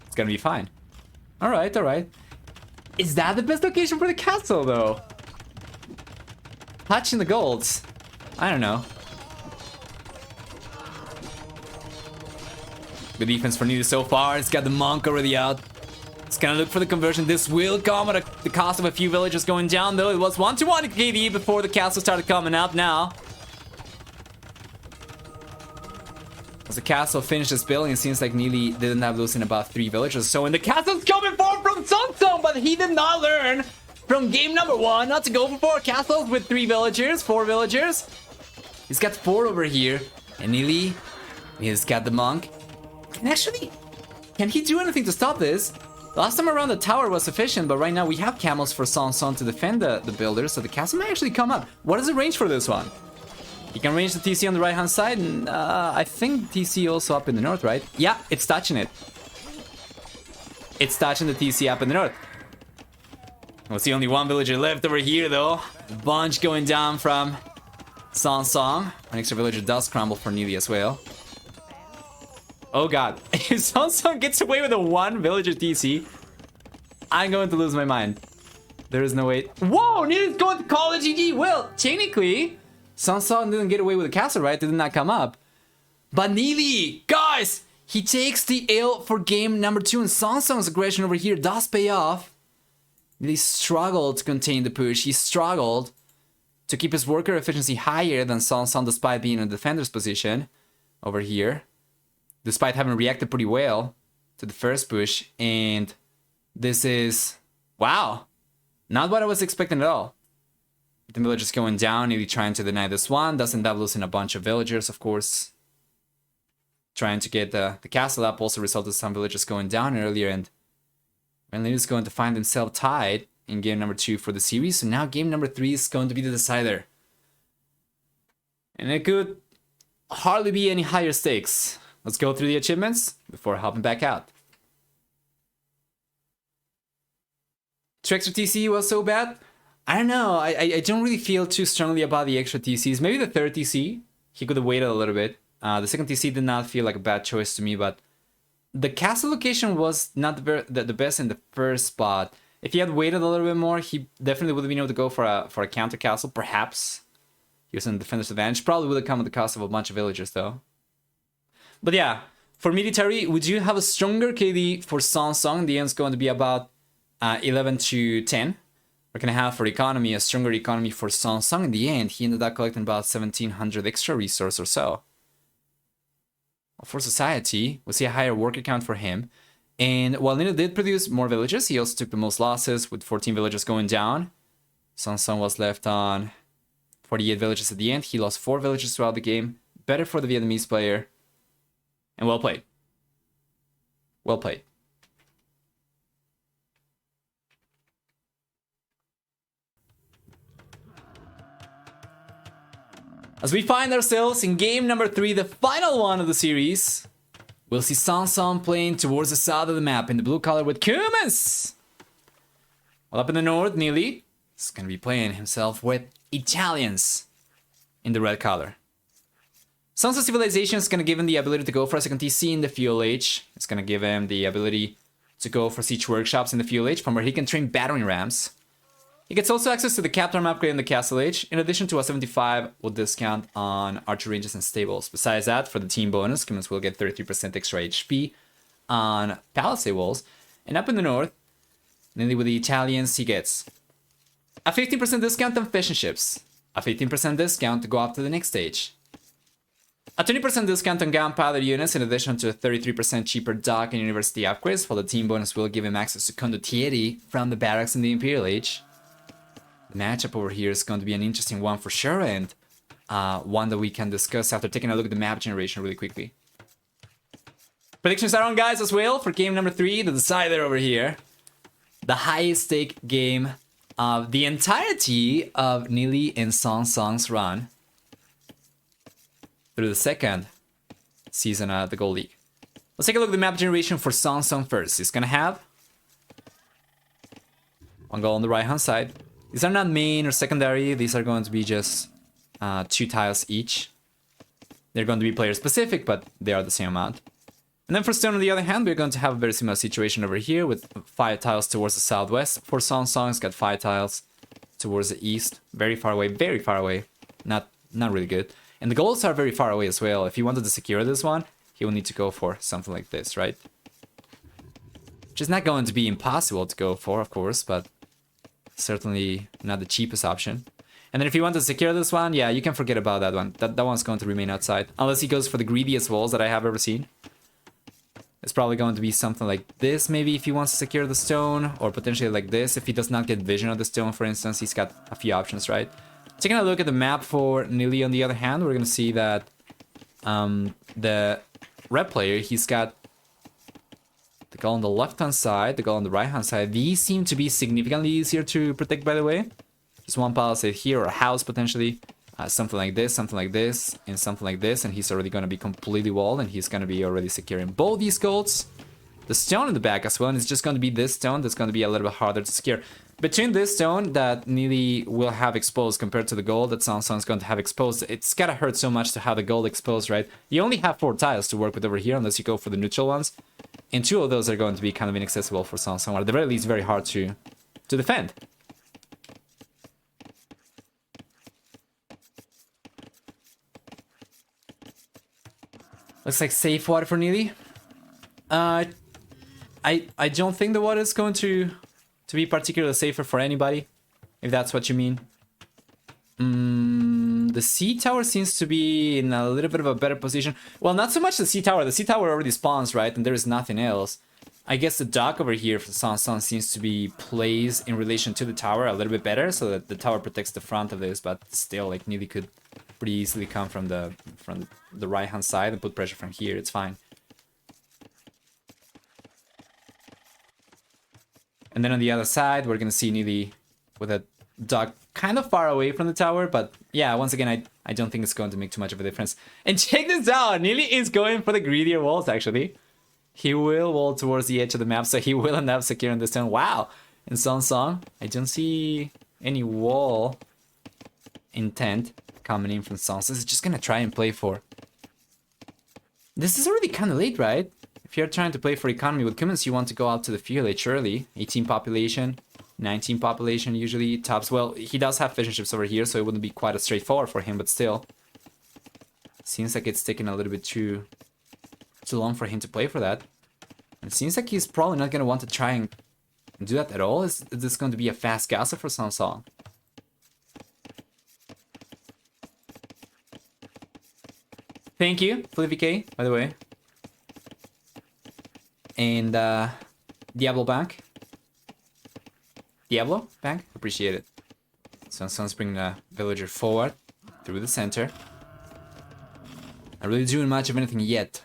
Speaker 1: it's gonna be fine. Alright. Is that the best location for the castle, though? Touching the golds. I don't know. Good defense for Nili so far. It's got the monk already out. It's gonna look for the conversion. This will come at the cost of a few villagers going down, though. It was 1-1 KD before the castle started coming up now. As the castle finished its building, it seems like Nili didn't have losing about 3 villagers. So when the castle's coming forward from SongSong, but he did not learn from game number 1 not to go for 4 castles with 3 villagers, 4 villagers. He's got 4 over here. And Nili, he's got the monk. And actually, can he do anything to stop this? Last time around the tower was sufficient, but right now we have camels for SongSong to defend the builders, so the castle may actually come up. What is the range for this one? You can range the TC on the right-hand side, and I think TC also up in the north, right? Yeah, it's touching it. It's touching the TC up in the north. Well, see only 1 villager left over here, though. A bunch going down from SongSong. An extra villager does crumble for Nili as well. Oh god, if SongSong gets away with a 1 villager TC, I'm going to lose my mind. There is no way. Whoa, Nili's going to call it GG. Well, technically, SongSong didn't get away with the castle, right? They did not come up. But Nili, guys, he takes the L for game number 2, and SongSong's aggression over here does pay off. Nili struggled to contain the push. He struggled to keep his worker efficiency higher than SongSong despite being in a defender's position over here. Despite having reacted pretty well to the first push. And this is, wow, not what I was expecting at all. The villagers going down, Nili trying to deny this one. Does end up losing a bunch of villagers, of course. Trying to get the castle up also resulted in some villagers going down earlier. And Nili's going to find himself tied in game number 2 for the series. So now game number 3 is going to be the decider. And it could hardly be any higher stakes. Let's go through the achievements before hopping back out. 2 extra TC was so bad? I don't know. I don't really feel too strongly about the extra TCs. Maybe the 3rd TC. He could have waited a little bit. The 2nd TC did not feel like a bad choice to me, but the castle location was not the best in the first spot. If he had waited a little bit more, he definitely would have been able to go for a counter castle, perhaps. He was in defender's advantage. Probably would have come at the cost of a bunch of villagers, though. But yeah, for military, we do have a stronger KD for SongSong. The end's going to be about 11 to 10. We're going to have for economy a stronger economy for SongSong. In the end, he ended up collecting about 1,700 extra resource or so. for society. We'll see a higher worker count for him. And while Nili did produce more villages, he also took the most losses with 14 villages going down. SongSong was left on 48 villages at the end. He lost 4 villages throughout the game. Better for the Vietnamese player. And well played. Well played. As we find ourselves in game number 3, the final one of the series, we'll see SongSong playing towards the south of the map in the blue color with Kumans. While up in the north, Nili is going to be playing himself with Italians in the red color. SongSong Civilization is going to give him the ability to go for a second TC in the Fuel Age. It's going to give him the ability to go for Siege Workshops in the Fuel Age, from where he can train battering rams. He gets also access to the Captain Arm upgrade in the Castle Age, in addition to a 75 with discount on Archer Ranges and Stables. Besides that, for the team bonus, Kumans will get 33% extra HP on Palisade Walls. And up in the north, Nili with the Italians, he gets a 15% discount on Fishing Ships, a 15% discount to go up to the next stage, a 20% discount on Gunpowder units, in addition to a 33% cheaper dock and university upgrades, while the team bonus will give him access to Condottieri from the barracks in the Imperial Age. The matchup over here is going to be an interesting one for sure, and one that we can discuss after taking a look at the map generation really quickly. Predictions are on, guys, as well, for game number 3, the decider over here. The highest stake game of the entirety of Nili and SongSong's run through the second season of the Gold League. Let's take a look at the map generation for SongSong first. He's gonna have one goal on the right hand side. These are not main or secondary, these are going to be just 2 tiles each. They're going to be player specific, but they are the same amount. And then for stone, on the other hand, we're going to have a very similar situation over here with 5 tiles towards the southwest. For SongSong, it's got 5 tiles towards the east. Very far away. Not really good. And the goals are very far away as well. If he wanted to secure this one, he will need to go for something like this, right? Which is not going to be impossible to go for, of course, but certainly not the cheapest option. And then if you want to secure this one, yeah, you can forget about that one. That one's going to remain outside. Unless he goes for the greediest walls that I have ever seen. It's probably going to be something like this, maybe, if he wants to secure the stone. Or potentially like this, if he does not get vision of the stone, for instance. He's got a few options, right? Taking a look at the map for Nili, on the other hand, we're going to see that the red player, he's got the goal on the left-hand side, the goal on the right-hand side. These seem to be significantly easier to protect, by the way. Just one palisade here, or a house, potentially. Something like this, and something like this. And he's already going to be completely walled, and he's going to be already securing both these golds. The stone in the back as well, and it's just going to be this stone that's going to be a little bit harder to secure. Between this stone that Nili will have exposed compared to the gold that SongSong is going to have exposed, it's gotta hurt so much to have the gold exposed, right? You only have 4 tiles to work with over here, unless you go for the neutral ones. And 2 of those are going to be kind of inaccessible for SongSong, or at the very least very hard to defend. Looks like safe water for Nili. I don't think the water is going to be particularly safer for anybody, if that's what you mean. The sea tower seems to be in a little bit of a better position. Well, not so much the sea tower. The sea tower already spawns, right? And there is nothing else. I guess the dock over here for SongSong seems to be placed in relation to the tower a little bit better, so that the tower protects the front of this. But still, like, Nili could pretty easily come from the right hand side and put pressure from here. It's fine. And then on the other side, we're gonna see Nili with a dock kind of far away from the tower, but yeah, once again, I don't think it's going to make too much of a difference. And check this out, Nili is going for the greedier walls, actually. He will wall towards the edge of the map, so he will end up securing the stone. Wow! In SongSong, I don't see any wall intent coming in from SongSong. It's just gonna try and play for... This is already kind of late, right? If you're trying to play for economy with Kumans, you want to go out to the Fuel Age early. 18 population, 19 population usually tops. Well, he does have fishing ships over here, so it wouldn't be quite as straightforward for him, but still. Seems like it's taking a little bit too long for him to play for that. And it seems like he's probably not going to want to try and do that at all. Is this going to be a fast gasser for SongSong? Thank you, Flippy K, by the way. And Diablo Bank. Diablo Bank? Appreciate it. SongSong's bringing the villager forward through the center. Not really doing much of anything yet.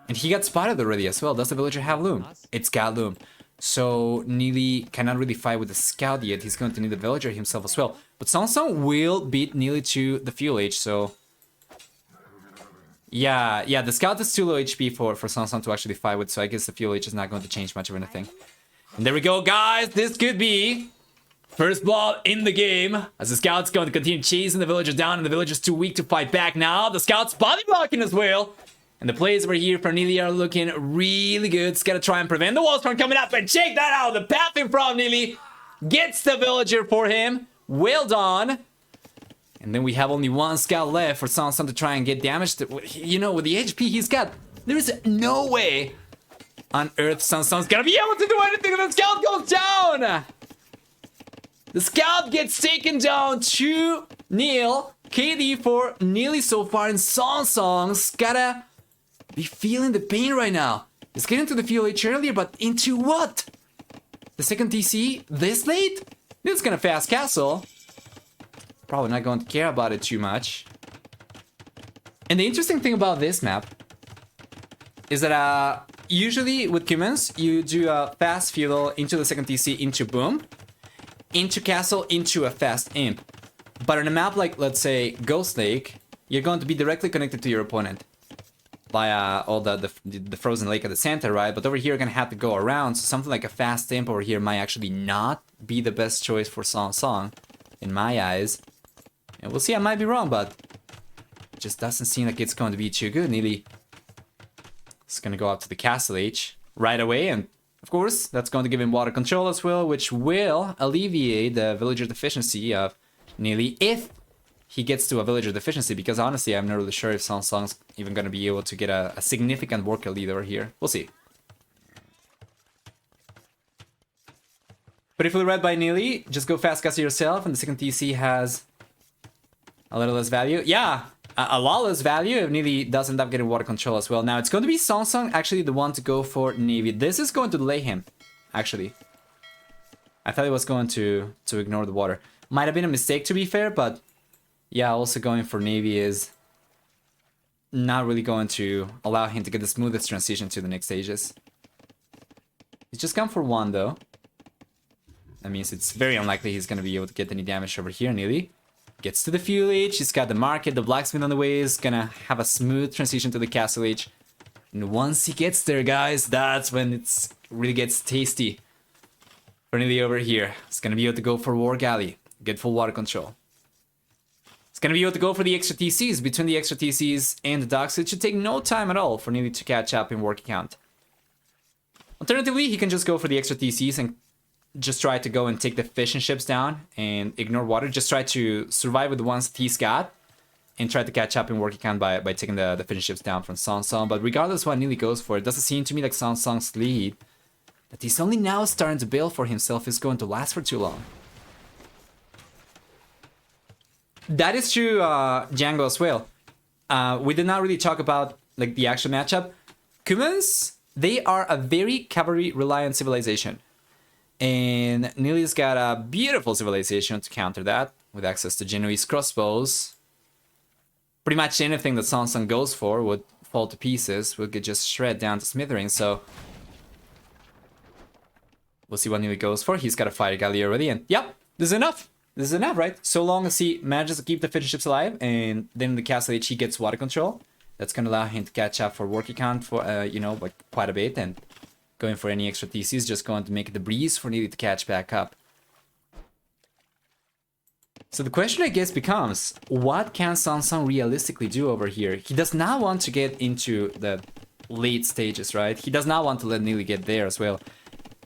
Speaker 1: And he got spotted already as well. Does the villager have loom? It's got loom. So Nili cannot really fight with the scout yet. He's going to need the villager himself as well. But SongSong will beat Nili to the fuel age, so... Yeah, the scout is too low HP for SongSong to actually fight with, so I guess the fuel age is not going to change much of anything. And there we go, guys! This could be first blood in the game, as the scout's going to continue chasing the villagers down, and the villager's too weak to fight back now. The scout's body blocking as well. And the plays over here for Nili are looking really good. It's gotta try and prevent the walls from coming up. And check that out. The path in front of Nili gets the villager for him. Well done. And then we have only one scout left for SongSong to try and get damaged. You know, with the HP he's got, there's no way on earth SongSong's gonna be able to do anything if the scout goes down. The scout gets taken down to Neil. KD for Nili so far, and SongSong's gotta be feeling the pain right now. He's getting to the fuel H earlier, but into what? The second TC this late? This is gonna fast castle. Probably not going to care about it too much. And the interesting thing about this map is that usually with humans, you do a fast fuel into the second TC into boom, into castle, into a fast imp. But on a map like, let's say, Ghost Lake, you're going to be directly connected to your opponent via all the frozen lake at the center, right? But over here, you're gonna have to go around, so something like a fast imp over here might actually not be the best choice for SongSong, in my eyes. And we'll see, I might be wrong, but it just doesn't seem like it's going to be too good. Nili is gonna go up to the castle H right away, and of course, that's going to give him water control as well, which will alleviate the villager deficiency of Nili if he gets to a villager deficiency, because honestly, I'm not really sure if SongSong's even going to be able to get a significant worker lead over here. We'll see. But if we read by Nili, just go fast castle yourself, and the second TC has a little less value. Yeah, a lot less value if Nili does end up getting water control as well. Now, it's going to be SongSong actually the one to go for Navy. This is going to delay him, actually. I thought he was going to ignore the water. Might have been a mistake, to be fair, but yeah, also going for Navy is not really going to allow him to get the smoothest transition to the next stages. He's just gone for one, though. That means it's very unlikely he's going to be able to get any damage over here. Nili gets to the fuel age. He's got the market, the blacksmith on the way. Is going to have a smooth transition to the castle age. And once he gets there, guys, that's when it really gets tasty for Nili over here. He's going to be able to go for War Galley, get full water control. It's going to be able to go for the extra TCs. Between the extra TCs and the docks, it should take no time at all for Nili to catch up in work count. Alternatively, he can just go for the extra TCs and just try to go and take the fishing ships down and ignore water. Just try to survive with the ones that he's got and try to catch up in work count by taking the fishing ships down from SongSong. But regardless what Nili goes for, it doesn't seem to me like SongSong's lead that he's only now starting to build for himself is going to last for too long. That is true, Django, as well. We did not really talk about like the actual matchup. Cumans, they are a very cavalry-reliant civilization. And Nili's got a beautiful civilization to counter that, with access to Genoese crossbows. Pretty much anything that SongSong goes for would fall to pieces, would get just shred down to smithereens, so... We'll see what Nili goes for. He's got a fire galley already, and yep, this is enough. This is enough, right? So long as he manages to keep the fishing ships alive, and then in the castle age he gets water control, that's gonna allow him to catch up for work count for, you know, like quite a bit, and going for any extra TC is just going to make it the breeze for Nili to catch back up. So the question, I guess, becomes, what can SongSong realistically do over here? He does not want to get into the late stages, right? He does not want to let Nili get there as well.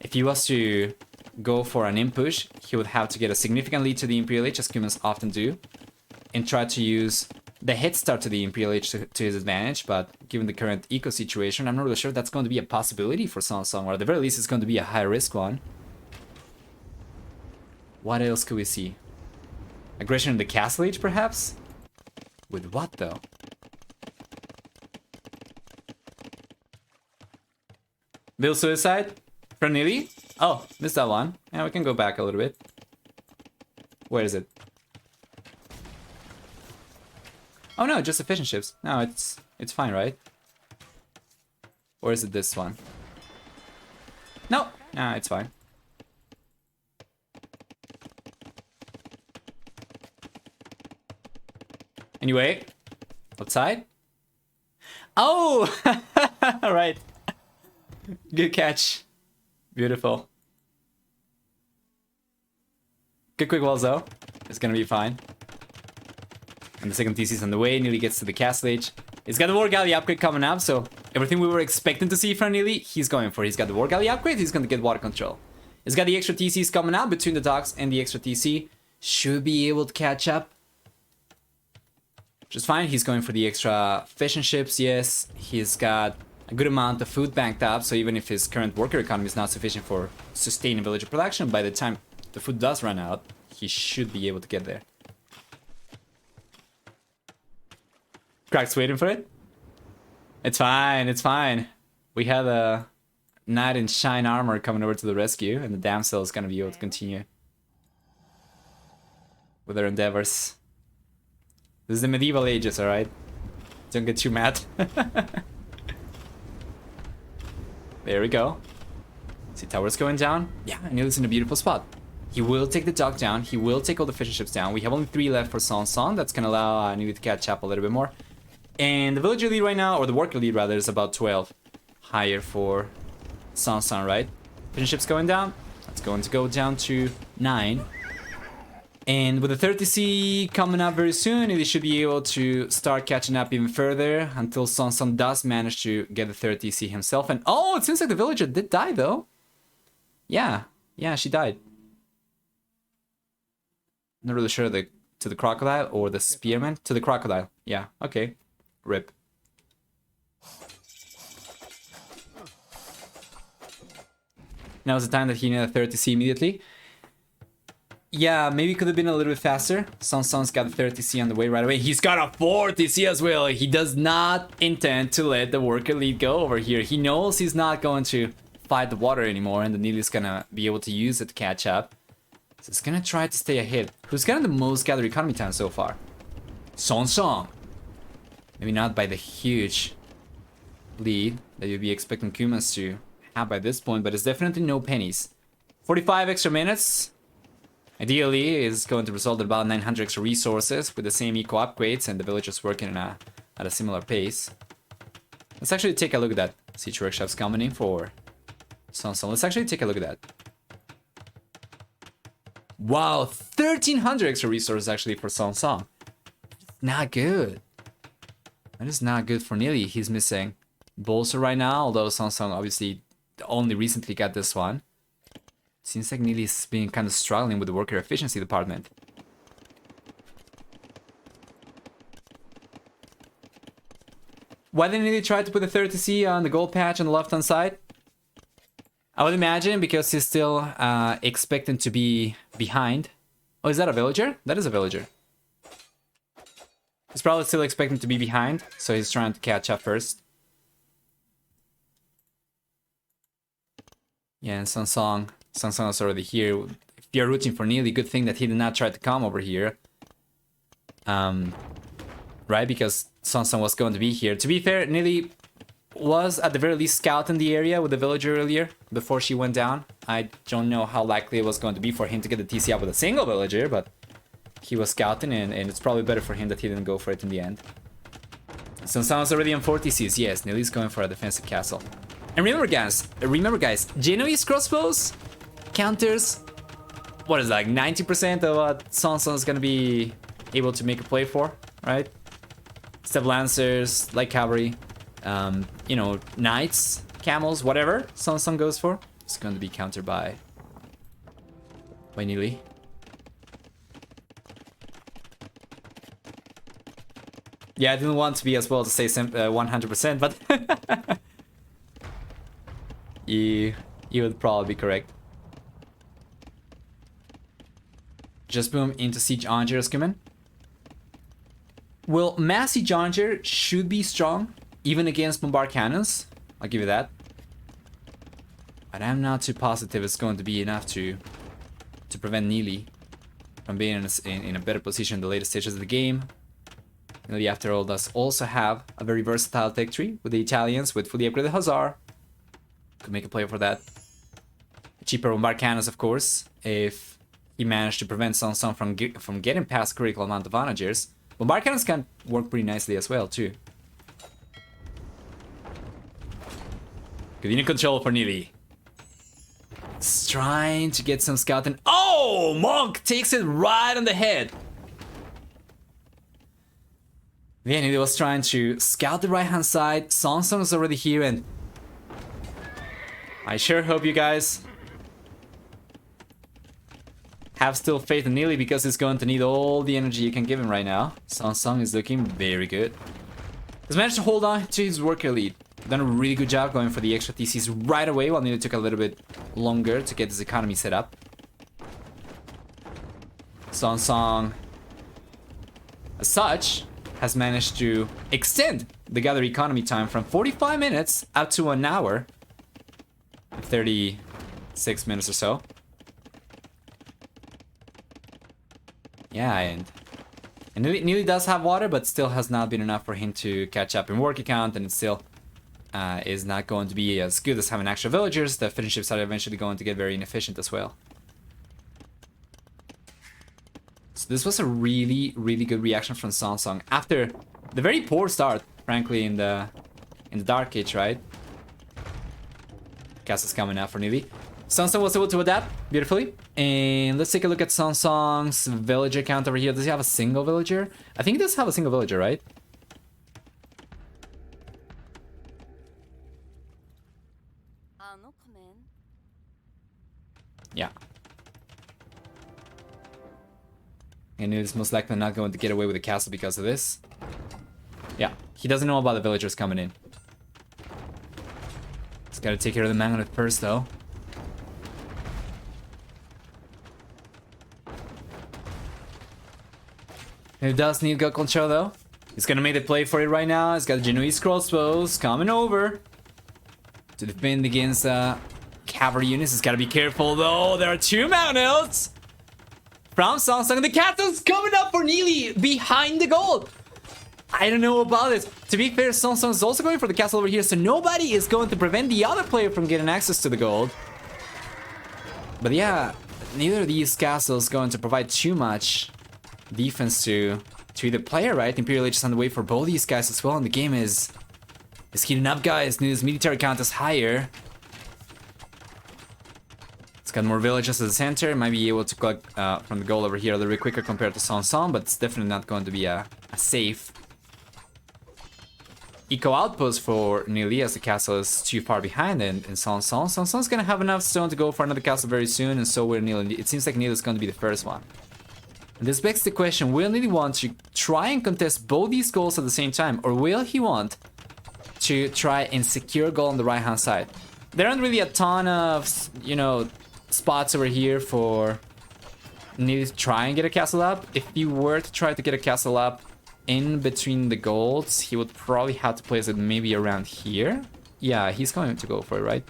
Speaker 1: If he was to go for an imp push, he would have to get a significant lead to the Imperial Age, as humans often do, and try to use the head start to the Imperial Age to his advantage. But given the current eco situation, I'm not really sure that's going to be a possibility for SongSong, or at the very least it's going to be a high risk one. What else could we see? Aggression in the castle age, perhaps? With what, though? Bill suicide from Nili. Oh, missed that one. Yeah, we can go back a little bit. Where is it? Oh no, just efficient ships. No, it's fine, right? Or is it this one? No, nah, it's fine. Anyway, outside. Oh, all right. Good catch. Beautiful. Good quick walls though. It's gonna be fine. And the second TC's on the way. Nili gets to the castle age. He's got the War Galley upgrade coming up, so everything we were expecting to see from Nili, he's going for. He's got the War Galley upgrade, he's gonna get water control. He's got the extra TCs coming out between the docks and the extra TC. Should be able to catch up. Which is fine. He's going for the extra fishing ships, yes. He's got a good amount of food banked up, so even if his current worker economy is not sufficient for sustaining villager production, by the time the food does run out, he should be able to get there. Crack's waiting for it. It's fine, it's fine. We have a knight in shine armor coming over to the rescue, and the damsel is gonna be able to continue with their endeavors. This is the medieval ages, alright? Don't get too mad. There we go. See towers going down? Yeah, Nili's in a beautiful spot. He will take the dock down. He will take all the fishing ships down. We have only 3 left for SongSong. That's gonna allow Nili to catch up a little bit more. And the villager lead right now, or the worker lead rather, is about 12. Higher for SongSong, right? Fishing ships going down. That's going to go down to 9. And with the 30C coming up very soon, Nili should be able to start catching up even further until SongSong does manage to get the 30C himself. And oh, it seems like the villager did die though. Yeah, she died. Not really sure to the crocodile or the spearman. To the crocodile. Yeah, okay. RIP. Now's the time that he needed a 30C immediately. Yeah, maybe it could have been a little bit faster. SongSong's got a 30C on the way right away. He's got a 40C as well. He does not intend to let the worker lead go over here. He knows he's not going to fight the water anymore, and the Nili's gonna be able to use it to catch up. So he's gonna try to stay ahead. Who's gotten the most gather economy time so far? SongSong. Maybe not by the huge lead that you'd be expecting Kumans to have by this point, but it's definitely no pennies. 45 extra minutes. Ideally, is going to result in about 900 extra resources with the same eco upgrades and the villagers working at a similar pace. Let's actually take a look at that. Siege workshops coming in for SongSong. Let's actually take a look at that. Wow, 1300 extra resources actually for SongSong. Not good. That is not good for Nili. He's missing Bolster right now, although SongSong obviously only recently got this one. Seems like Nili's been kind of struggling with the worker efficiency department. Why didn't Nili try to put the 30C on the gold patch on the left-hand side? I would imagine because he's still expecting to be behind. Oh, is that a villager? That is a villager. He's probably still expecting to be behind, so he's trying to catch up first. Yeah, and SongSong is already here. If you're rooting for Nili, good thing that he did not try to come over here. Right, because SongSong was going to be here. To be fair, Nili was at the very least scouting the area with the villager earlier, before she went down. I don't know how likely it was going to be for him to get the TC up with a single villager, but he was scouting, and it's probably better for him that he didn't go for it in the end. SongSong's already on 4 TCs. Yes, Nili's going for a defensive castle. And remember guys, Genoese crossbows counters, what is that, like 90% of what SongSong is gonna be able to make a play for, right? Step lancers, light cavalry, you know, knights, camels, whatever SongSong goes for, it's going to be countered by Nili. Yeah, I didn't want to be as well to say 100%, but you would probably be correct. Just boom into Siege Onger coming. Well, Mass Siege Onger should be strong, even against Bombard Cannons. I'll give you that. But I'm not too positive it's going to be enough to prevent Nili from being in a better position in the later stages of the game. Nili, after all, does also have a very versatile tech tree with the Italians, with fully upgraded Hazard. Could make a play for that. Cheaper bombard cannons, of course, if he managed to prevent SongSong from getting past critical amount of onagers. Bombard cannons can work pretty nicely as well, too. Good unit control for Nili. He's trying to get some scouting. Oh! Monk takes it right on the head. Yeah, Nili was trying to scout the right-hand side. SongSong is already here, and I sure hope you guys have still faith in Nili, because he's going to need all the energy you can give him right now. SongSong is looking very good. He's managed to hold on to his worker lead. Done a really good job going for the extra TCs right away, while Nili took a little bit longer to get his economy set up. SongSong, as such, has managed to extend the gather economy time from 45 minutes up to 1 hour. 36 minutes or so. Yeah, and Nili does have water, but still has not been enough for him to catch up in work account, and it still is not going to be as good as having extra villagers. The fishing ships are eventually going to get very inefficient as well. So this was a really, really good reaction from SongSong after the very poor start, frankly, in the Dark Age, right? Castle's coming out for Nili. SongSong was able to adapt beautifully. And let's take a look at SongSong's villager count over here. Does he have a single villager? I think he does have a single villager, right? Yeah. And he's most likely not going to get away with the castle because of this. Yeah, he doesn't know about the villagers coming in. He's got to take care of the Mangoneth first, though. He does need gut control, though. He's gonna make the play for it right now. He's got the Genoese crossbows coming over to defend against cavalry units. He's gotta be careful, though. There are 2 mountains from SongSong. The castle's coming up for Nili behind the gold. I don't know about this. To be fair, SongSong is also going for the castle over here, so nobody is going to prevent the other player from getting access to the gold. But yeah, neither of these castles going to provide too much defense to either player, right? Imperial Age is on the way for both these guys as well, and the game is heating up, guys. His military count is higher. It's got more villages at the center. Might be able to collect from the goal over here a little bit quicker compared to SongSong, but it's definitely not going to be a safe eco outpost for Nili, as the castle is too far behind in SongSong. SongSong's gonna have enough stone to go for another castle very soon, and so will Nili. It seems like Nili is going to be the first one. And this begs the question, will Nili want to try and contest both these goals at the same time, or will he want to try and secure goal on the right hand side? There aren't really a ton of, you know, spots over here for Nili to try and get a castle up. If he were to try to get a castle up in between the golds, he would probably have to place it maybe around here. Yeah, he's going to go for it, right?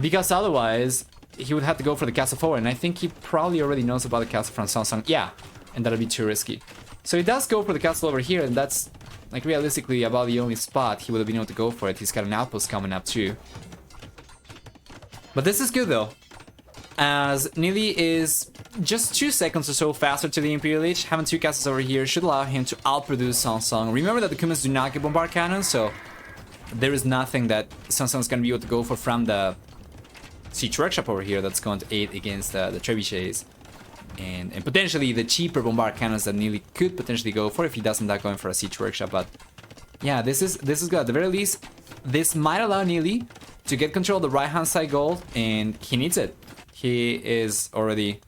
Speaker 1: Because otherwise, he would have to go for the castle forward, and I think he probably already knows about the castle from SongSong. Yeah, and that'll be too risky. So he does go for the castle over here, and that's, like, realistically about the only spot he would have been able to go for it. He's got an outpost coming up too. But this is good, though, as Nili is just 2 seconds or so faster to the Imperial Age. Having 2 castles over here should allow him to outproduce SongSong. Remember that the Kumans do not get bombard cannons, so there is nothing that SongSong is going to be able to go for from the siege workshop over here that's going to aid against the trebuchets, and potentially the cheaper bombard cannons that Nili could potentially go for if he doesn't end up going for a siege workshop. But yeah, this is good. At the very least, this might allow Nili to get control of the right hand side gold, and he needs it. He is already,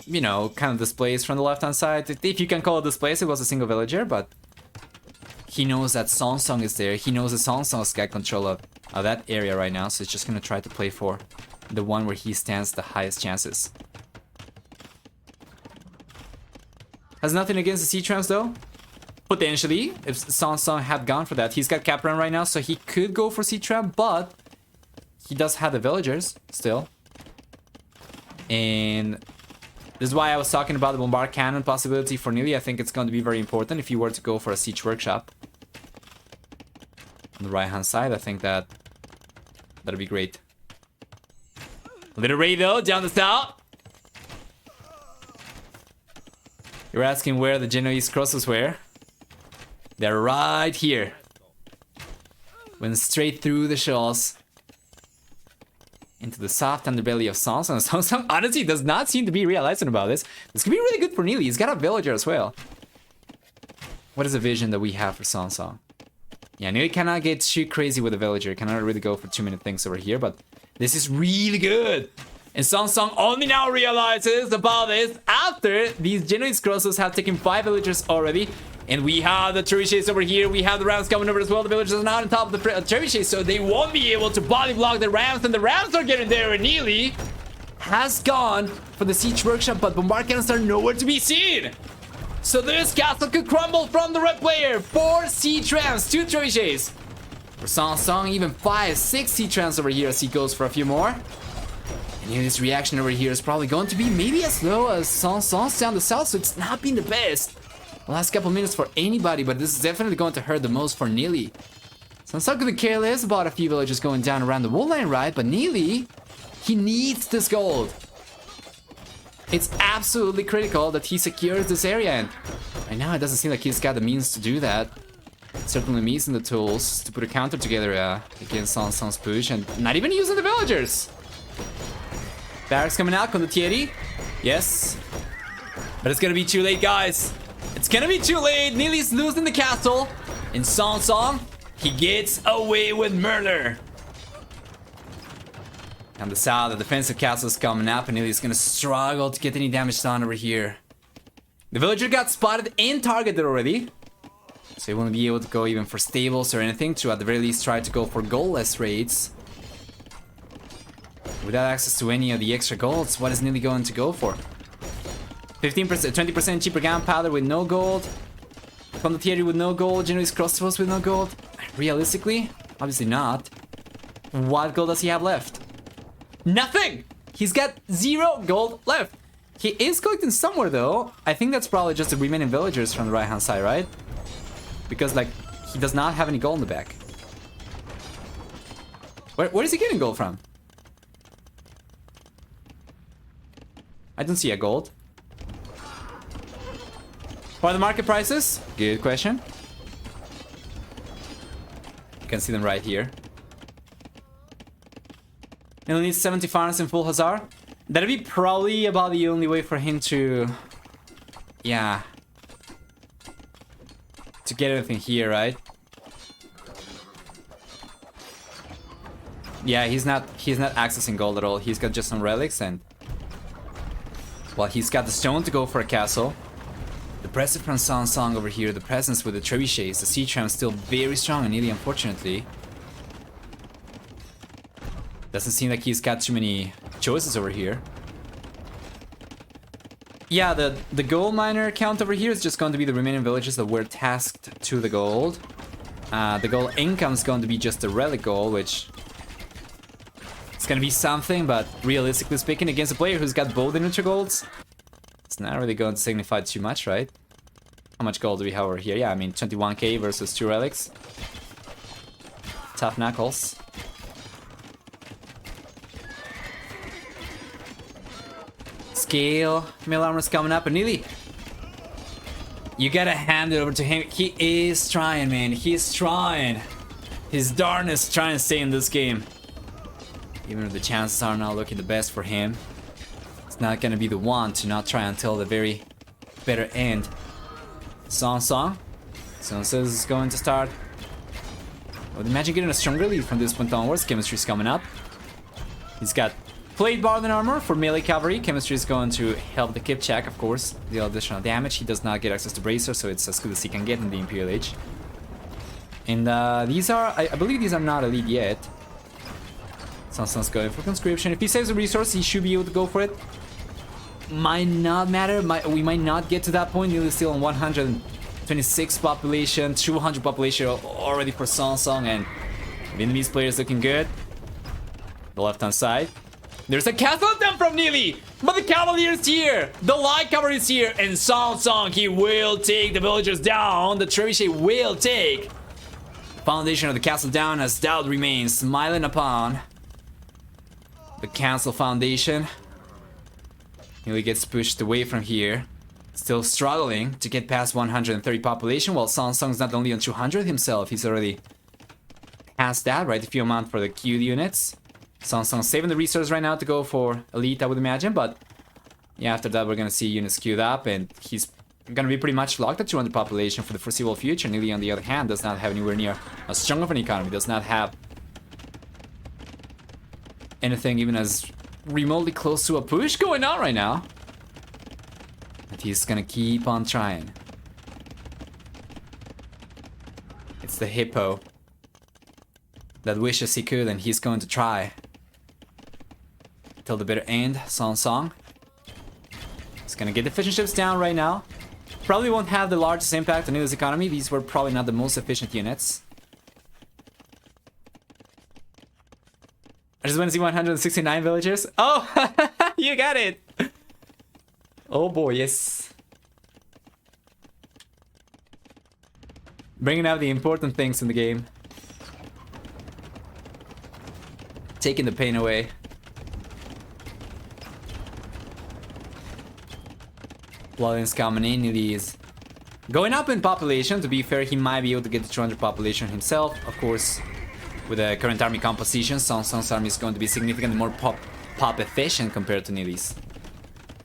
Speaker 1: you know, kind of displaced from the left hand side. If you can call it displaced, it was a single villager, but he knows that SongSong is there. He knows that SongSong's got control of that area right now, so he's just gonna try to play for the one where he stands the highest chances. Has nothing against the C-Trams, though. Potentially, if SongSong had gone for that. He's got Capron right now, so he could go for C-Tram, but he does have the villagers still. And this is why I was talking about the bombard cannon possibility for Nili. I think it's going to be very important if you were to go for a siege workshop. On the right hand side, I think that'd be great. Little Ray though, down the south. You're asking where the Genoese crosses were. They're right here. Went straight through the shells into the soft underbelly of SongSong. SongSong honestly does not seem to be realizing about this. This could be really good for Nili. He's got a villager as well. What is the vision that we have for SongSong? Yeah, Nili cannot get too crazy with a villager. Cannot really go for too many things over here, but this is really good. And SongSong only now realizes about this after these Genoese crosses have taken 5 villagers already. And we have the trebuchets over here. We have the rams coming over as well. The villagers are not on top of the trebuchets, so they won't be able to body block the rams. And the rams are getting there. And Nili has gone for the siege workshop, but bombard cannons are nowhere to be seen. So this castle could crumble from the red player. 4 siege rams, 2 trebuchets. For SongSong, even 5, 6 siege rams over here as he goes for a few more. And Nili's reaction over here is probably going to be maybe as low as SongSong's down the south, so it's not been the best the last couple minutes for anybody, but this is definitely going to hurt the most for Nili. SongSong couldn't care less about a few villages going down around the wall line, right? But Nili, he needs this gold. It's absolutely critical that he secures this area, and right now it doesn't seem like he's got the means to do that. Certainly missing the tools to put a counter together against SongSong's push, and not even using the villagers. Barracks coming out, Condottieri. Yes. But it's gonna be too late, guys. It's gonna be too late. Nili's losing the castle. And SongSong, he gets away with murder. On the south, the defensive castle is coming up, and Nili's gonna struggle to get any damage done over here. The villager got spotted and targeted already, so he won't be able to go even for stables or anything to at the very least try to go for goalless raids. Without access to any of the extra golds, what is Nili going to go for? 15%, 20% cheaper gunpowder with no gold. Condottieri with no gold. Genoese crossbows with no gold. Realistically, obviously not. What gold does he have left? Nothing! He's got 0 gold left. He is collecting somewhere though. I think that's probably just the remaining villagers from the right hand side, right? Because like, he does not have any gold in the back. Where is he getting gold from? I don't see a gold. What are the market prices? Good question. You can see them right here. He'll need 70 farms in full Hazard. That'd be probably about the only way for him to... Yeah. To get anything here, right? Yeah, he's not accessing gold at all. He's got just some relics and... Well, he's got the stone to go for a castle. The presence from SongSong over here, the presence with the trebuchets, the siege ram is still very strong in Nili, unfortunately. Doesn't seem like he's got too many choices over here. Yeah, the gold miner count over here is just going to be the remaining villages that were tasked to the gold. The gold income is going to be just the relic gold, which... It's gonna be something, but realistically speaking, against a player who's got both the neutral golds, it's not really going to signify too much, right? How much gold do we have over here? Yeah, I mean, 21k versus 2 relics. Tough knuckles. Scale. Mail armor's coming up, and Nili, you gotta hand it over to him. He is trying, man. He's trying. His darnest trying to stay in this game. Even if the chances are not looking the best for him, it's not gonna be the one to not try until the very bitter end. SongSong. SongSong is going to start. I would imagine getting a stronger lead from this point onwards. Chemistry's coming up. He's got plate Barden armor for melee cavalry. Chemistry is going to help the Kipchak, of course, deal additional damage. He does not get access to Bracer, so it's as good as he can get in the Imperial Age. And these are, I believe these are not elite yet. SongSong's going for conscription. If he saves a resource, he should be able to go for it. Might not matter. We might not get to that point. Nili is still on 126 population, 200 population already for SongSong, and Vietnamese players looking good. The left-hand side. There's a castle attempt from Nili, but the Cavalier is here. The light cover is here, and SongSong, he will take the villagers down. The trebuchet will take the foundation of the castle down as doubt remains smiling upon the castle foundation. Nili gets pushed away from here, still struggling to get past 130 population, while SongSong's not only on 200 himself, he's already past that, right? If you amount for the queued units. SongSong saving the resource right now to go for elite, I would imagine, but yeah, after that we're gonna see units queued up, and he's gonna be pretty much locked at 200 population for the foreseeable future. Nili, on the other hand, does not have anywhere near as strong of an economy, does not have anything even as remotely close to a push going on right now. But he's gonna keep on trying. It's the hippo that wishes he could, and he's going to try till the bitter end. SongSong is gonna get the fishing ships down right now. Probably won't have the largest impact on Nili's economy. These were probably not the most efficient units. I just want to see 169 villagers. Oh, you got it. Oh boy, yes. Bringing out the important things in the game. Taking the pain away. Bloodlines coming in. Nili is going up in population. To be fair, he might be able to get to 200 population himself. Of course, with the current army composition, SongSong's army is going to be significantly more pop efficient compared to Nili's.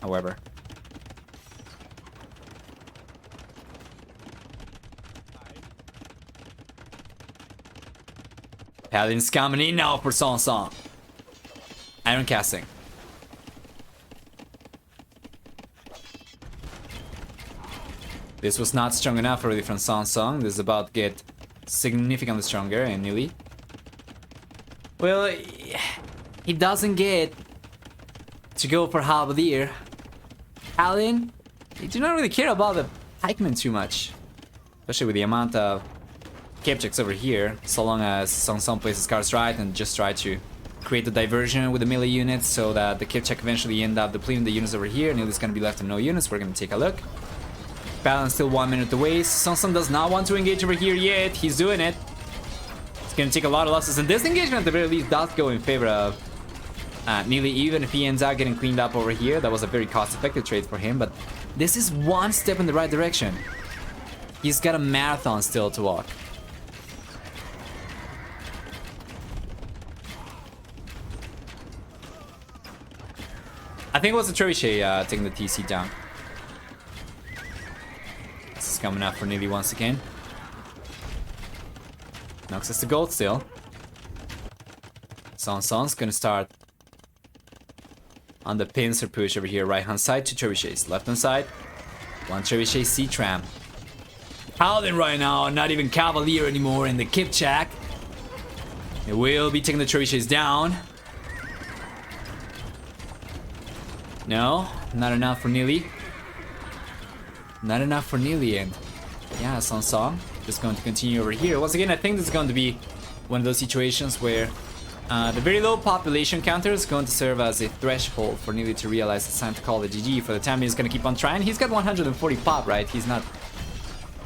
Speaker 1: However, Paladin's coming in now for SongSong. Iron casting. This was not strong enough already from SongSong. This is about to get significantly stronger, and Nili, well, he doesn't get to go for Halberdier. Paladin, they do not really care about the pikemen too much, especially with the amount of capchecks over here, so long as SongSong places cards right and just try to create the diversion with the melee units so that the Kipcheck eventually end up depleting the units over here. Nili's gonna be left with no units. We're gonna take a look. Paladin's still 1 minute away. SongSong does not want to engage over here yet. He's doing it. It's gonna take a lot of losses, and this engagement at the very least does go in favor of Nili, even if he ends up getting cleaned up over here. That was a very cost-effective trade for him, but this is one step in the right direction. He's got a marathon still to walk. I think it was the trebuchet taking the TC down. This is coming out for Nili once again. Knocks us to gold still. SongSong's gonna start on the pincer push over here. Right hand side, 2 trebuchets. Left hand side, 1 trebuchet C-tram. Paladin right now, not even Cavalier anymore in the Kipchak. It will be taking the trebuchets down. No, not enough for Nili. Not enough for Nili, and yeah, SongSong just going to continue over here. Once again, I think this is going to be one of those situations where the very low population counter is going to serve as a threshold for Nili to realize it's time to call the GG. For the time being, he's going to keep on trying. He's got 140 pop, right? He's not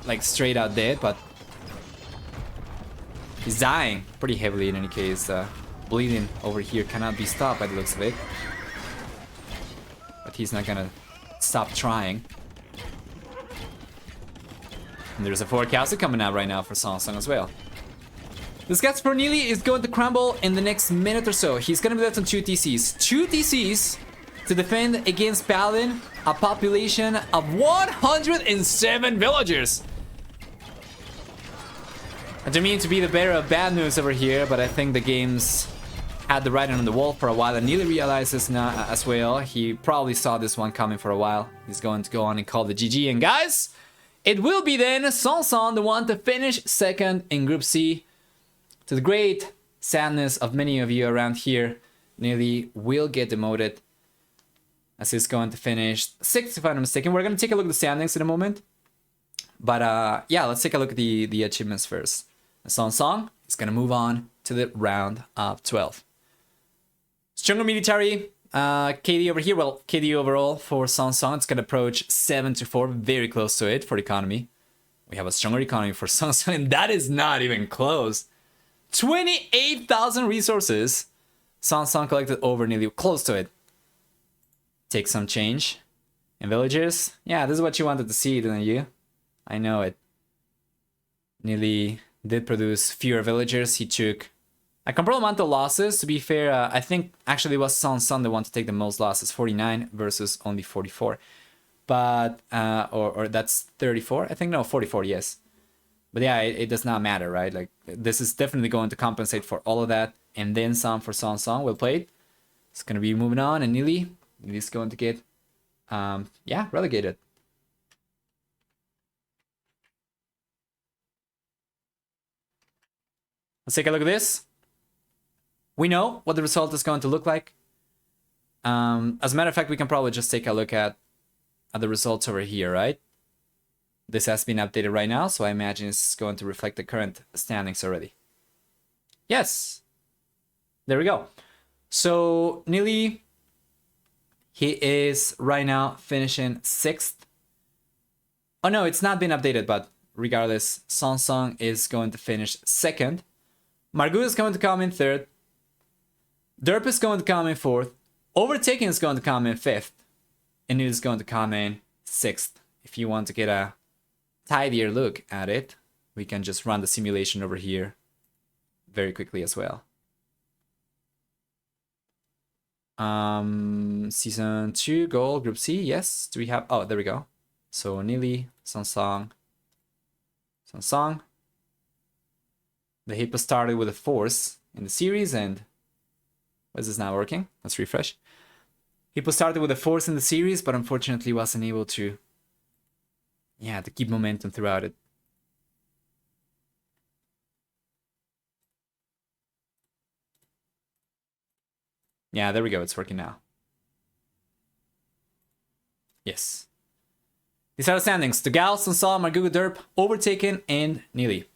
Speaker 1: like straight out dead, but he's dying pretty heavily in any case. Bleeding over here cannot be stopped by the looks of it. But he's not gonna stop trying. And there's a forecaster coming out right now for SongSong as well. This guy for Nili is going to crumble in the next minute or so. He's gonna be left on 2 TCs. 2 TCs to defend against Paladin, a population of 107 villagers. I don't mean to be the bearer of bad news over here, but I think the game's had the writing on the wall for a while, and Nili realizes now as well. He probably saw this one coming for a while. He's going to go on and call the GG. And guys, it will be then SongSong the one to finish second in Group C. To the great sadness of many of you around here, Nili will get demoted as he's going to finish 6th, if I'm not mistaken. We're going to take a look at the standings in a moment. But yeah, let's take a look at the achievements first. SongSong is going to move on to the round of 12. Stronger military. KD over here. Well, KD overall for SongSong. It's going to approach 7-4. Very close to it for economy. We have a stronger economy for SongSong. And that is not even close. 28,000 resources. SongSong collected over nearly close to it. Take some change. And villagers. Yeah, this is what you wanted to see, didn't you? I know it. Nili did produce fewer villagers. He took a comparable amount of losses. To be fair, I think actually it was SongSong the one to take the most losses. 49 versus only 44. But, or that's 34, I think. No, 44, yes. But yeah, it does not matter, right? Like, this is definitely going to compensate for all of that. And then some for SongSong. Well played. It's going to be moving on. And Nili's going to get, yeah, relegated. Let's take a look at this. We know what the result is going to look like. As a matter of fact, we can probably just take a look at the results over here, right? This has been updated right now, so I imagine it's going to reflect the current standings already. Yes. There we go. So, Nili, he is right now finishing 6th. Oh no, it's not been updated, but regardless, SongSong is going to finish 2nd. Margu is going to come in 3rd. Derp is going to come in 4th. Overtaking is going to come in 5th. And it is going to come in 6th. If you want to get a tidier look at it, we can just run the simulation over here very quickly as well. Season 2 goal, Group C, yes. Do we have, oh, there we go. So Nili, SongSong. The Hippo started with a force in the series, and why is this not working? Let's refresh. Hippo started with a force in the series, but unfortunately wasn't able to, yeah, to keep momentum throughout it. Yeah, there we go. It's working now. Yes. These are the standings. The Gals, SongSong, Margu, Derp, Overtaken, and Nili.